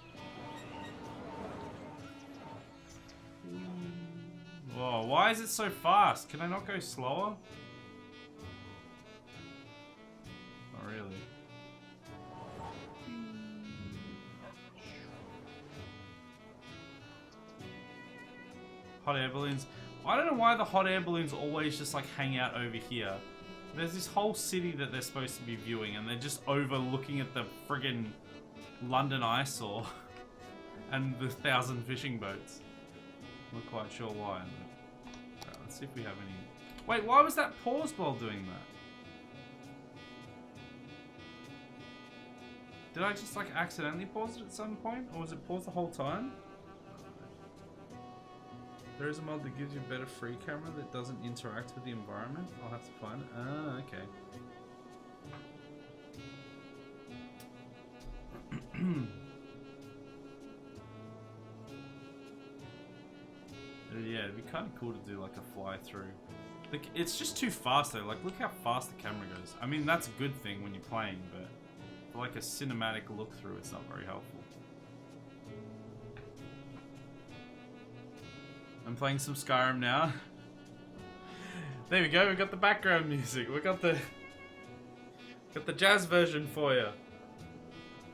Whoa, why is it so fast? Can I not go slower? Not really. Hot air balloons. I don't know why the hot air balloons always just like hang out over here. There's this whole city that they're supposed to be viewing and they're just overlooking at the friggin' London eyesore and the 1,000 fishing boats. I'm not quite sure why. Right, let's see if we have any... Wait, why was that paused while doing that? Did I just like accidentally pause it at some point? Or was it paused the whole time? There is a mod that gives you a better free camera that doesn't interact with the environment. I'll have to find it. Ah, okay. Yeah, it'd be kind of cool to do like a fly through. Like, it's just too fast though. Like, look how fast the camera goes. I mean, that's a good thing when you're playing, but for like a cinematic look through, it's not very helpful. I'm playing some Skyrim now. There we go, we got the background music. We got the jazz version for you.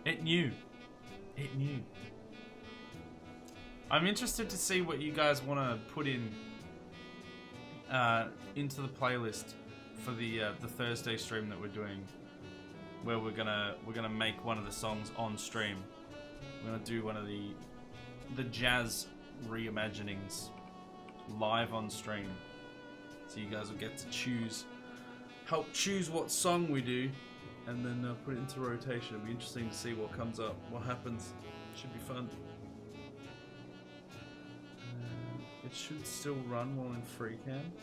It knew. It knew. I'm interested to see what you guys want to put in into the playlist for the Thursday stream that we're doing, where we're gonna make one of the songs on stream. We're gonna do one of the jazz reimaginings live on stream, so you guys will get to help choose what song we do, and then put it into rotation. It'll be interesting to see what comes up, what happens. Should be fun. It should still run while in free cam.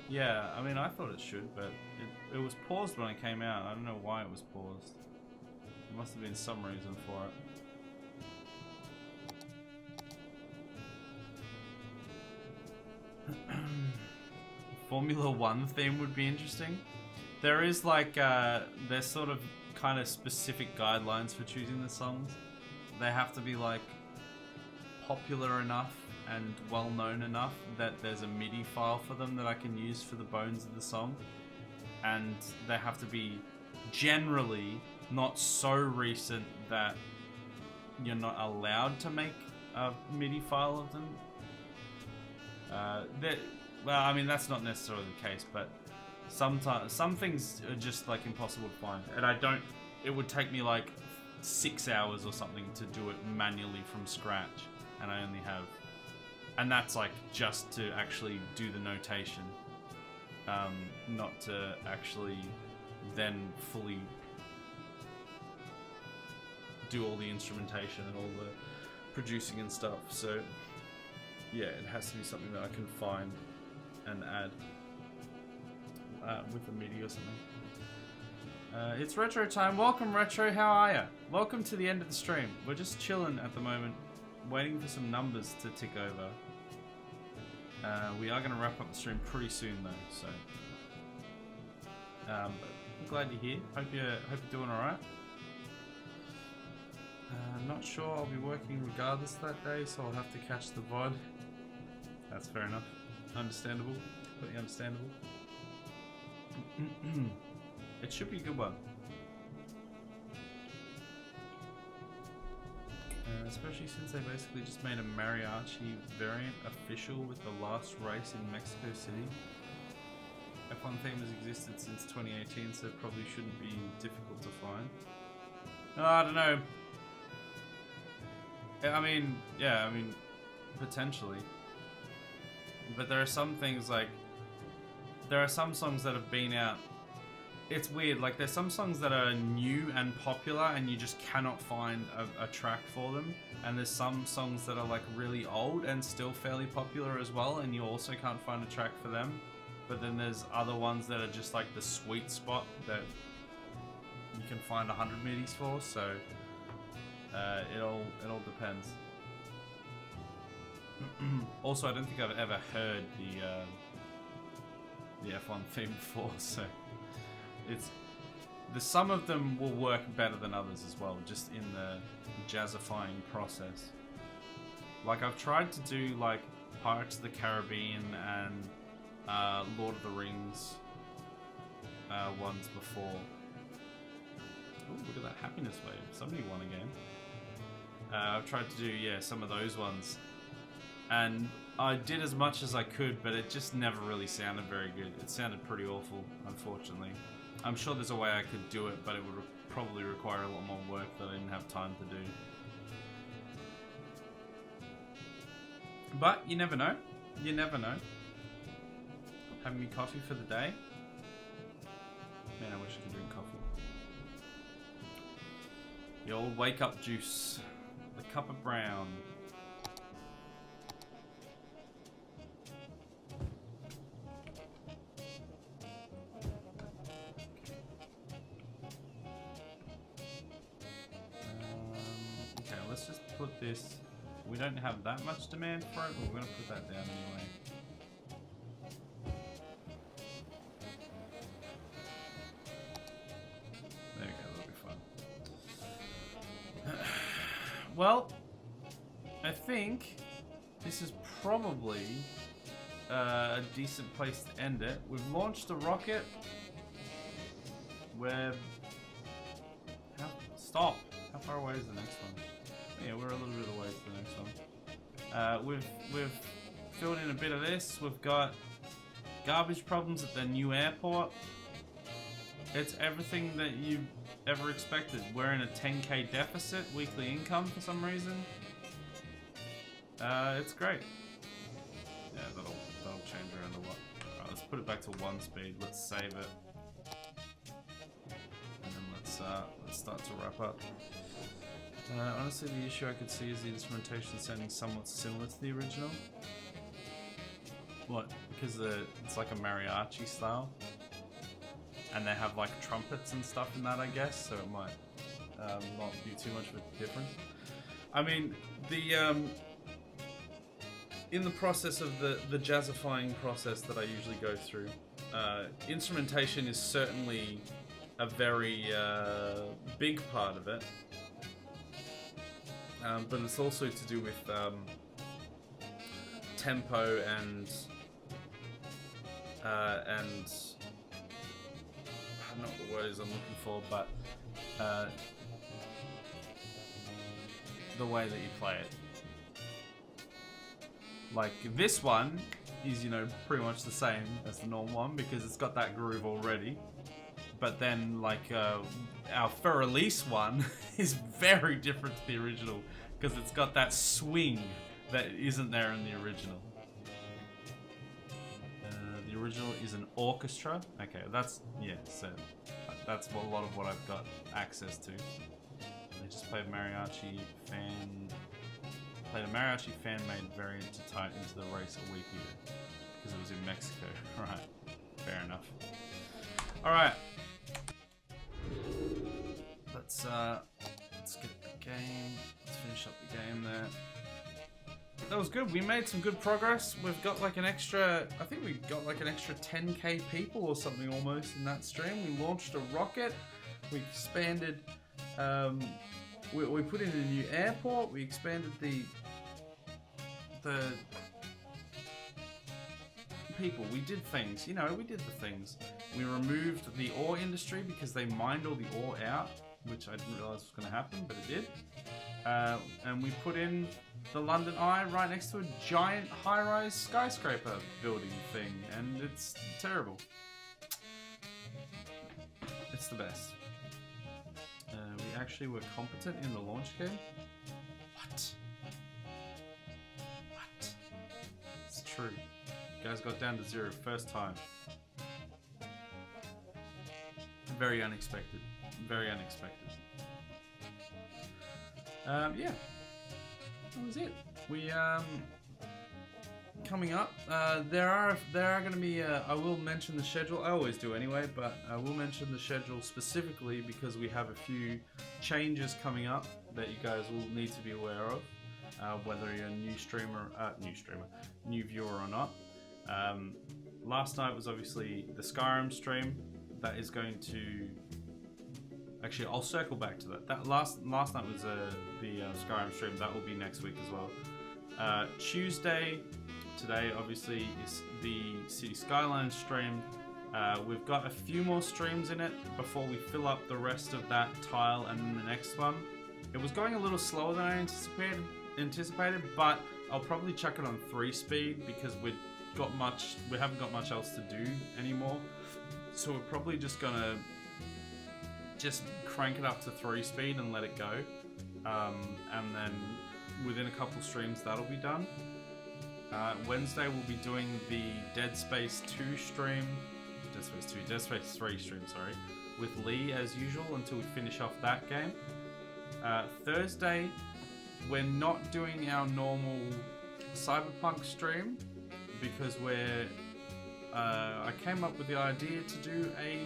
Yeah, I mean, I thought it should, but it was paused when it came out. I don't know why it was paused. There must have been some reason for it. Formula 1 theme would be interesting. There is like, there's sort of kind of specific guidelines for choosing the songs. They have to be like popular enough and well known enough that there's a MIDI file for them that I can use for the bones of the song. And they have to be generally not so recent that you're not allowed to make a MIDI file of them. Well, I mean, that's not necessarily the case, but sometimes some things are just like impossible to find, and it would take me like 6 hours or something to do it manually from scratch, and I only have, and that's like just to actually do the notation, not to actually then fully do all the instrumentation and all the producing and stuff. So yeah, it has to be something that I can find and add with a MIDI or something. It's retro time. Welcome, Retro. How are ya? Welcome to the end of the stream. We're just chilling at the moment, waiting for some numbers to tick over. We are going to wrap up the stream pretty soon though, so but I'm glad you're here. Hope you're doing all right. I'm not sure I'll be working regardless that day, so I'll have to catch the VOD. That's fair enough. Understandable. Completely understandable. It should be a good one. Especially since they basically just made a mariachi variant official with the last race in Mexico City. F1 theme has existed since 2018, so it probably shouldn't be difficult to find. I don't know. I mean, yeah, I mean, potentially. But there are some things like... There are some songs that have been out... It's weird, like there's some songs that are new and popular and you just cannot find a track for them. And there's some songs that are like really old and still fairly popular as well, and you also can't find a track for them. But then there's other ones that are just like the sweet spot that you can find 100 midis for, so it all depends. Also, I don't think I've ever heard the F1 theme before, so some of them will work better than others as well, just in the jazzifying process. Like I've tried to do like Pirates of the Caribbean and Lord of the Rings ones before. Ooh, look at that happiness wave. Somebody won again. I've tried to do, yeah, some of those ones. And I did as much as I could, but it just never really sounded very good. It sounded pretty awful, unfortunately. I'm sure there's a way I could do it, but it would probably require a lot more work that I didn't have time to do. But you never know. You never know. Having me coffee for the day. Man, I wish I could drink coffee. The old wake up juice. The cup of brown. Okay, let's just put this. We don't have that much demand for it, but we're going to put that down anyway. There we go, that'll be fun. Well, I think this is probably a decent place to end it. We've launched a rocket. Stop! How far away is the next one? Yeah, we're a little bit away to the next one. We've filled in a bit of this. We've got garbage problems at the new airport. It's everything that you ever expected. We're in a 10k deficit weekly income for some reason. It's great. Yeah, that'll change around a lot. Alright, let's put it back to 1 speed. Let's save it. And then let's start to wrap up. Honestly, the issue I could see is the instrumentation sounding somewhat similar to the original. What? Because it's like a mariachi style. And they have like trumpets and stuff in that, I guess, so it might not be too much of a difference. I mean, in the process of the jazzifying process that I usually go through, instrumentation is certainly a very big part of it. But it's also to do with tempo and I don't know what the word is I'm looking for, but the way that you play it. Like this one is, you know, pretty much the same as the normal one because it's got that groove already. But then, like, our for release one is very different to the original because it's got that swing that isn't there in the original. The original is an orchestra. Okay, that's, yeah, so that's a lot of what I've got access to. They just played played a mariachi fan-made variant to tie it into the race a week ago because it was in Mexico. Right, fair enough. All right. Let's get the game. Let's finish up the game there. That was good. We made some good progress. We've got like an extra, I think we got like an extra 10k people or something almost in that stream. We launched a rocket. We expanded, we put in a new airport. We expanded the people. We did things, you know, we did the things. We removed the ore industry because they mined all the ore out, which I didn't realize was going to happen, but it did. and we put in the London Eye right next to a giant high-rise skyscraper building thing, and it's terrible. It's the best. We actually were competent in the launch game. What? What? It's true. You guys got down to 0 first time. Very unexpected. Very unexpected. Yeah. That was it. We coming up. There are going to be. I will mention the schedule. I always do anyway, but I will mention the schedule specifically because we have a few changes coming up that you guys will need to be aware of. Whether you're a new viewer or not. Last night was obviously the Skyrim stream. That is going to. Actually, I'll circle back to that. That last night was the Skyrim stream. That will be next week as well. Tuesday, today obviously is the City Skylines stream. We've got a few more streams in it before we fill up the rest of that tile and then the next one. It was going a little slower than I anticipated, but I'll probably chuck it on 3-speed because we haven't got much else to do anymore. So we're probably just gonna crank it up to 3-speed and let it go. And then within a couple streams that'll be done. Wednesday we'll be doing the Dead Space 2 stream. Dead Space 3 stream, sorry. With Lee as usual until we finish off that game. Thursday we're not doing our normal Cyberpunk stream because I came up with the idea to do a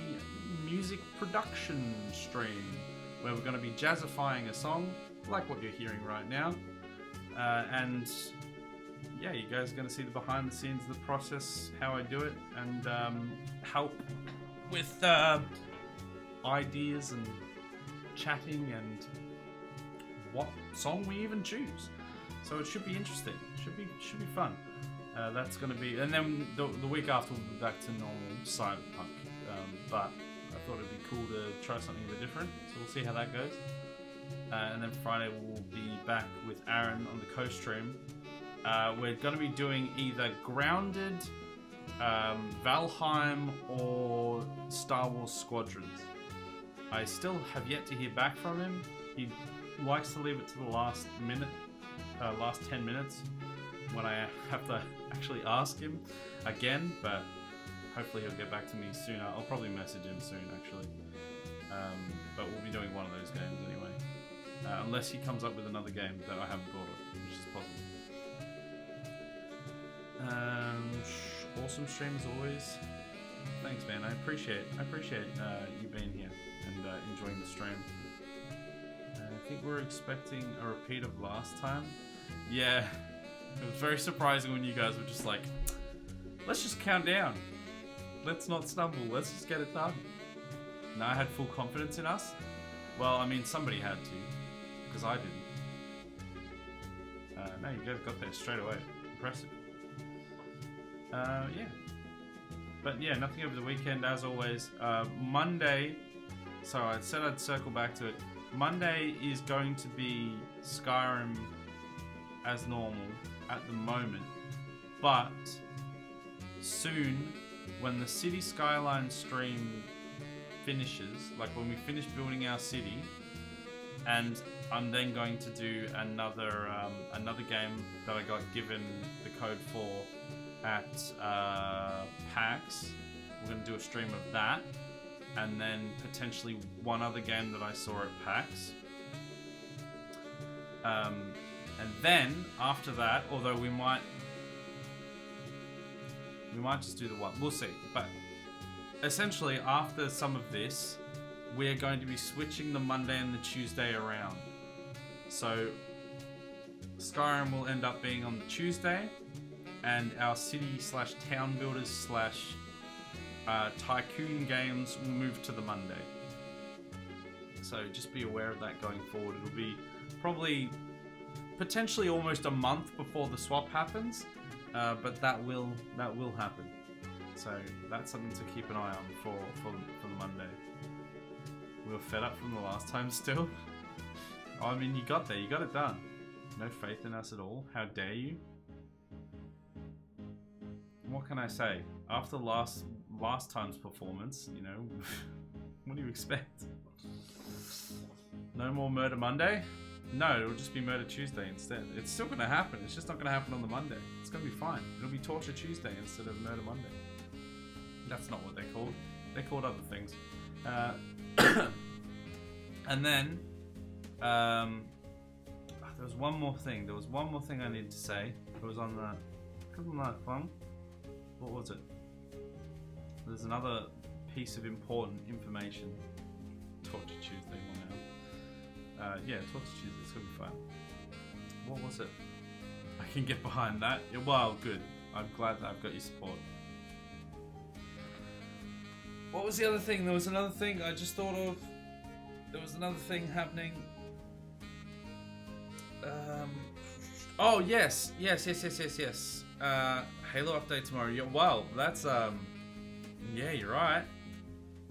music production stream where we're going to be jazzifying a song like what you're hearing right now, and yeah, you guys are going to see the behind the scenes of the process, how I do it, and help with ideas and chatting and what song we even choose. So it should be interesting. Should be fun. That's going to be, and then the week after we'll be back to normal Cyberpunk. But I thought it'd be cool to try something a bit different, so we'll see how that goes. And then Friday we'll be back with Aaron on the co-stream. We're going to be doing either Grounded, Valheim, or Star Wars Squadrons. I still have yet to hear back from him. He likes to leave it to the last 10 minutes when I have to actually ask him again, but hopefully he'll get back to me sooner. I'll probably message him soon, actually. But we'll be doing one of those games anyway. Unless he comes up with another game that I haven't thought of, which is possible. Awesome stream as always. Thanks, man. I appreciate you being here and enjoying the stream. I think we're expecting a repeat of last time. Yeah, it was very surprising when you guys were just like, let's just count down. Let's not stumble. Let's just get it done. No, I had full confidence in us. Well, I mean, somebody had to, because I didn't. No, you guys got there straight away. Impressive. Yeah. But yeah, nothing over the weekend as always. Monday, so I said I'd circle back to it. Monday is going to be Skyrim as normal at the moment, but soon, when the City Skyline stream finishes, like when we finish building our city, and I'm then going to do another game that I got given the code for at PAX. We're going to do a stream of that, and then potentially one other game that I saw at PAX. And then after that, although we might just do the one. We'll see. But essentially, after some of this, we're going to be switching the Monday and the Tuesday around. So Skyrim will end up being on the Tuesday, and our city/town builders/ tycoon games will move to the Monday. So just be aware of that going forward. It'll be probably potentially almost a month before the swap happens, but that will happen. So that's something to keep an eye on for the Monday. We were fed up from the last time still. I mean, you got there. You got it done. No faith in us at all. How dare you? What can I say? After last time's performance, you know, what do you expect? No more Murder Monday? No, it'll just be Murder Tuesday instead. It's still gonna happen. It's just not gonna happen on the Monday. It's gonna be fine. It'll be Torture Tuesday instead of Murder Monday. That's not what they're called. They're called other things. And then, there was one more thing. There was one more thing I needed to say. It was on the phone. What was it? There's another piece of important information. Torture Tuesday one now. Yeah, Torture Tuesday. It's gonna be fun. What was it? I can get behind that. Yeah, well, good. I'm glad that I've got your support. What was the other thing? There was another thing I just thought of. There was another thing happening. Oh yes. Halo update tomorrow. Yeah, well, that's yeah, you're right.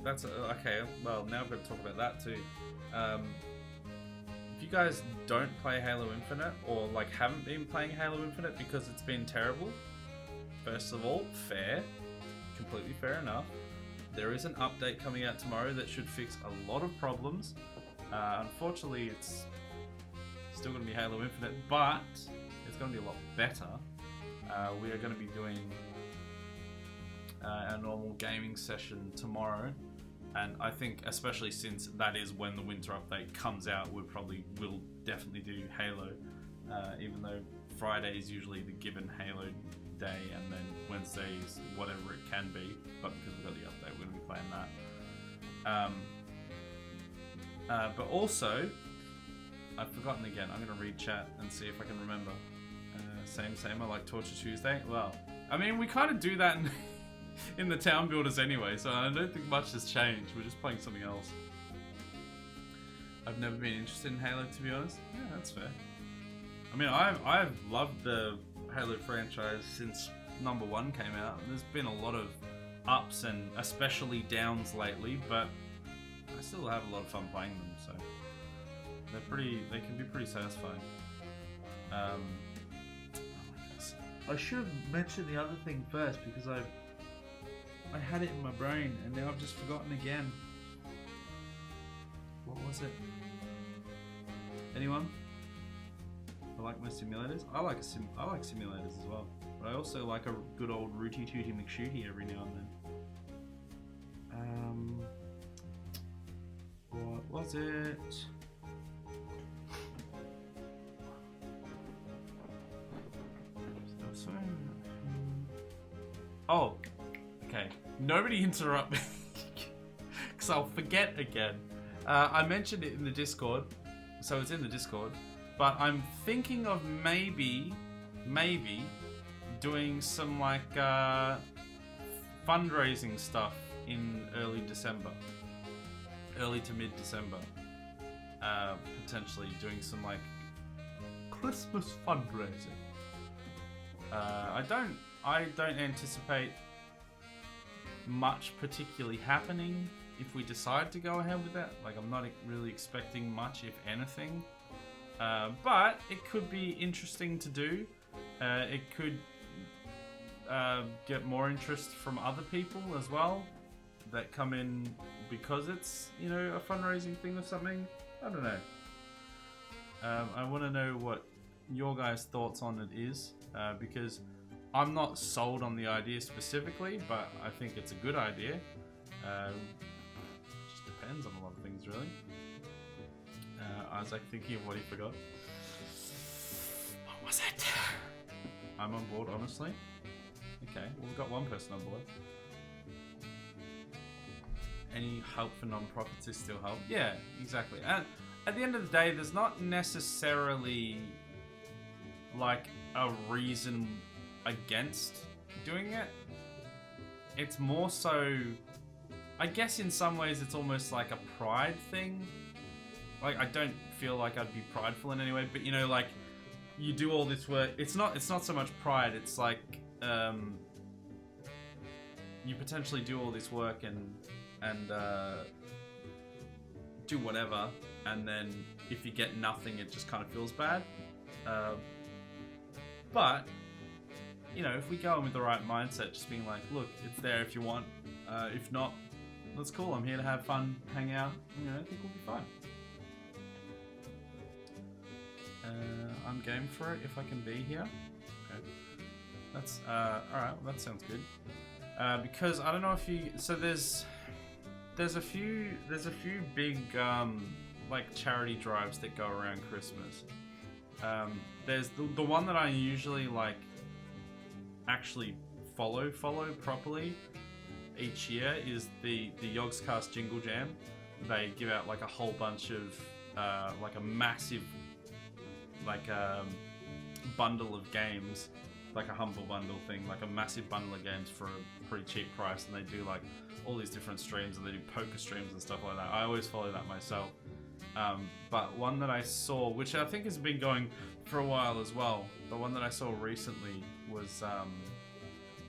That's okay. Well, now I've got to talk about that too. If you guys don't play Halo Infinite or like haven't been playing Halo Infinite because it's been terrible, first of all, fair, completely fair enough. There is an update coming out tomorrow that should fix a lot of problems. Unfortunately, it's still going to be Halo Infinite, but it's going to be a lot better. We are going to be doing our normal gaming session tomorrow, and I think especially since that is when the winter update comes out, we probably will definitely do Halo, even though Friday is usually the given Halo day, and then Wednesday is whatever it can be, but because we've got the update, we're going to be playing that. But also, I've forgotten again. I'm going to read chat and see if I can remember. Same. I like Torture Tuesday. Well, I mean, we kind of do that in the town builders anyway, so I don't think much has changed. We're just playing something else. I've never been interested in Halo, to be honest. Yeah, that's fair. I mean, I've loved the Halo franchise since number 1 came out. There's been a lot of ups and especially downs lately, but I still have a lot of fun playing them, so they can be pretty satisfying. Oh my goodness. I should have mentioned the other thing first because I had it in my brain and now I've just forgotten again. What was it? Anyone? I like my simulators. I like simulators as well, but I also like a good old Rooty Tooty McShooty every now and then. What was it? Oh, okay. Nobody interrupt me, because I'll forget again. I mentioned it in the Discord, so it's in the Discord. But I'm thinking of maybe doing some like fundraising stuff in early to mid-December. Potentially doing some like Christmas fundraising. I don't anticipate much particularly happening if we decide to go ahead with that. Like, I'm not really expecting much, if anything. But it could be interesting to do. It could get more interest from other people as well that come in because it's, you know, a fundraising thing or something. I don't know. I want to know what your guys' thoughts on it is, because I'm not sold on the idea specifically, but I think it's a good idea. Just depends on a lot of things, really. I was like thinking of what he forgot. What was it? I'm on board, honestly. Okay, well, we've got one person on board. Any help for non-profits is still help. Yeah, exactly. And at the end of the day, there's not necessarily like a reason against doing it. It's more so, I guess in some ways it's almost like a pride thing. Like, I don't feel like I'd be prideful in any way, but you know, like, you do all this work. It's not so much pride. It's like you potentially do all this work and do whatever, and then if you get nothing, it just kind of feels bad. But you know, if we go in with the right mindset, just being like, look, it's there if you want. If not, that's cool. I'm here to have fun, hang out. You know, I think we'll be fine. I'm game for it if I can be here. Okay. That's all right. Well, that sounds good. Because I don't know if you. So there's a few big like charity drives that go around Christmas. There's the one that I usually like actually follow properly each year is the Yogscast Jingle Jam. They give out like a whole bunch of like a massive bundle of games, like a humble bundle thing, like a massive bundle of games for a pretty cheap price, and they do like all these different streams, and they do poker streams and stuff like that. I always follow that myself. But one that I saw, which I think has been going for a while as well, but one that I saw recently was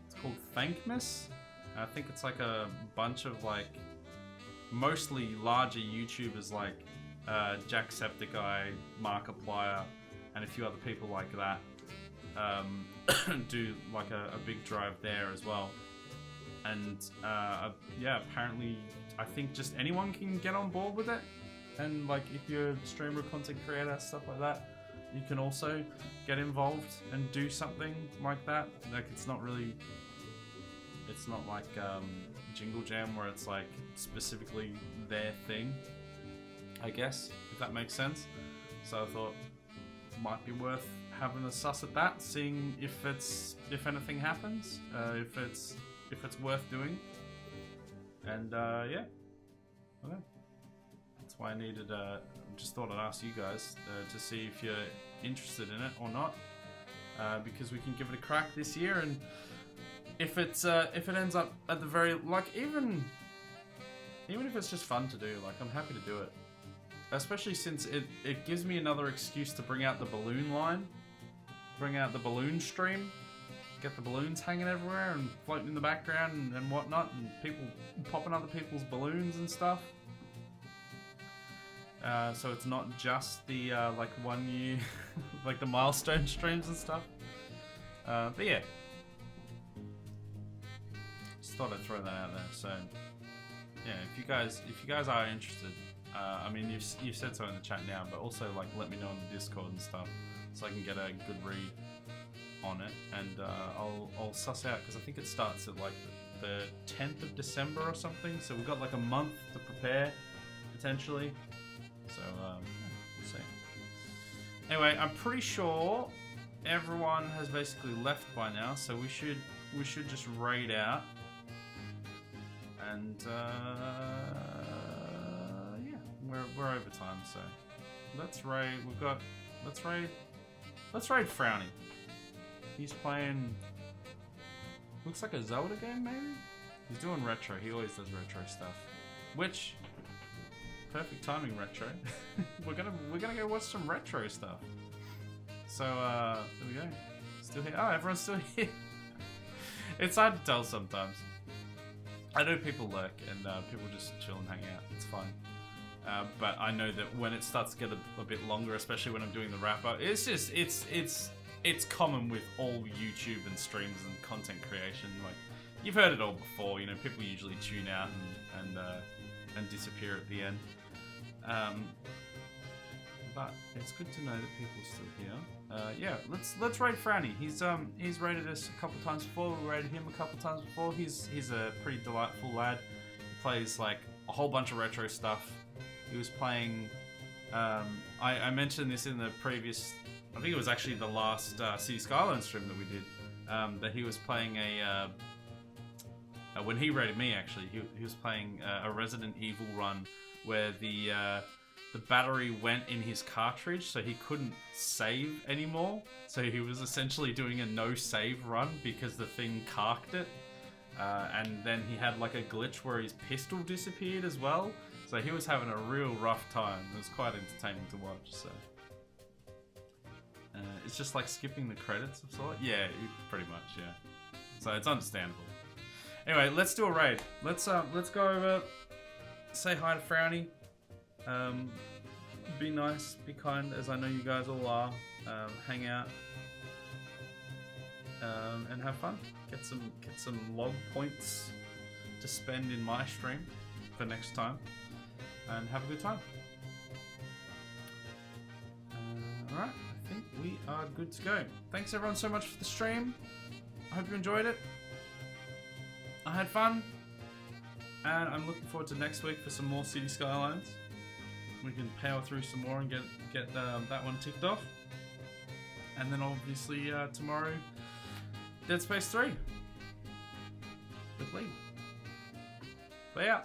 it's called Thankmas. I think it's like a bunch of like mostly larger YouTubers like Jacksepticeye, Markiplier, and a few other people like that do like a big drive there as well. And yeah, apparently I think just anyone can get on board with it. And like if you're a streamer, content creator, stuff like that, you can also get involved and do something like that. Like it's not like Jingle Jam where it's like specifically their thing, I guess, if that makes sense. So I thought might be worth having a suss at that, seeing if anything happens, if it's worth doing. And yeah, I don't know. That's why I needed. Just thought I'd ask you guys to see if you're interested in it or not, because we can give it a crack this year. And if it ends up at the very even if it's just fun to do, like I'm happy to do it. Especially since it gives me another excuse to bring out the balloon line, bring out the balloon stream, get the balloons hanging everywhere and floating in the background and whatnot, and people popping other people's balloons and stuff. So it's not just the like 1 year, like the milestone streams and stuff. But yeah, just thought I'd throw that out there. So yeah, if you guys are interested. I mean, you've said so in the chat now, but also like let me know on the Discord and stuff, so I can get a good read on it, and I'll suss out, because I think it starts at like the 10th of December or something. So we've got like a month to prepare potentially. So we'll see. Anyway, I'm pretty sure everyone has basically left by now, so we should just raid out and. We're over time, so let's raid. Let's raid Frowny. He's playing. Looks like a Zelda game, maybe. He's doing retro. He always does retro stuff. Which perfect timing, retro. we're gonna go watch some retro stuff. So there we go. Still here. Oh, everyone's still here. It's hard to tell sometimes. I know people lurk and people just chill and hang out. It's fine. But I know that when it starts to get a bit longer, especially when I'm doing the wrap up, it's common with all YouTube and streams and content creation. Like you've heard it all before, you know. People usually tune out and disappear at the end. But it's good to know that people are still here. Yeah, let's raid Frowny. He's raided us a couple times before. We raided him a couple times before. He's a pretty delightful lad. He plays like a whole bunch of retro stuff. He was playing. I mentioned this in the previous. I think it was actually the last City Skylines stream that we did. That he was playing when he raided me. Actually, he was playing a Resident Evil run where the battery went in his cartridge, so he couldn't save anymore. So he was essentially doing a no save run because the thing carked it. And then he had like a glitch where his pistol disappeared as well. So he was having a real rough time. It was quite entertaining to watch. So it's just like skipping the credits of sort. Yeah, pretty much. Yeah. So it's understandable. Anyway, let's do a raid. Let's go over, say hi to Frowny. Be nice, be kind, as I know you guys all are. Hang out and have fun. Get some log points to spend in my stream for next time, and have a good time. Alright, I think we are good to go. Thanks everyone so much for the stream. I hope you enjoyed it. I had fun, and I'm looking forward to next week for some more City Skylines. We can power through some more and get that one ticked off. And then obviously tomorrow, Dead Space 3 with Lee. But yeah.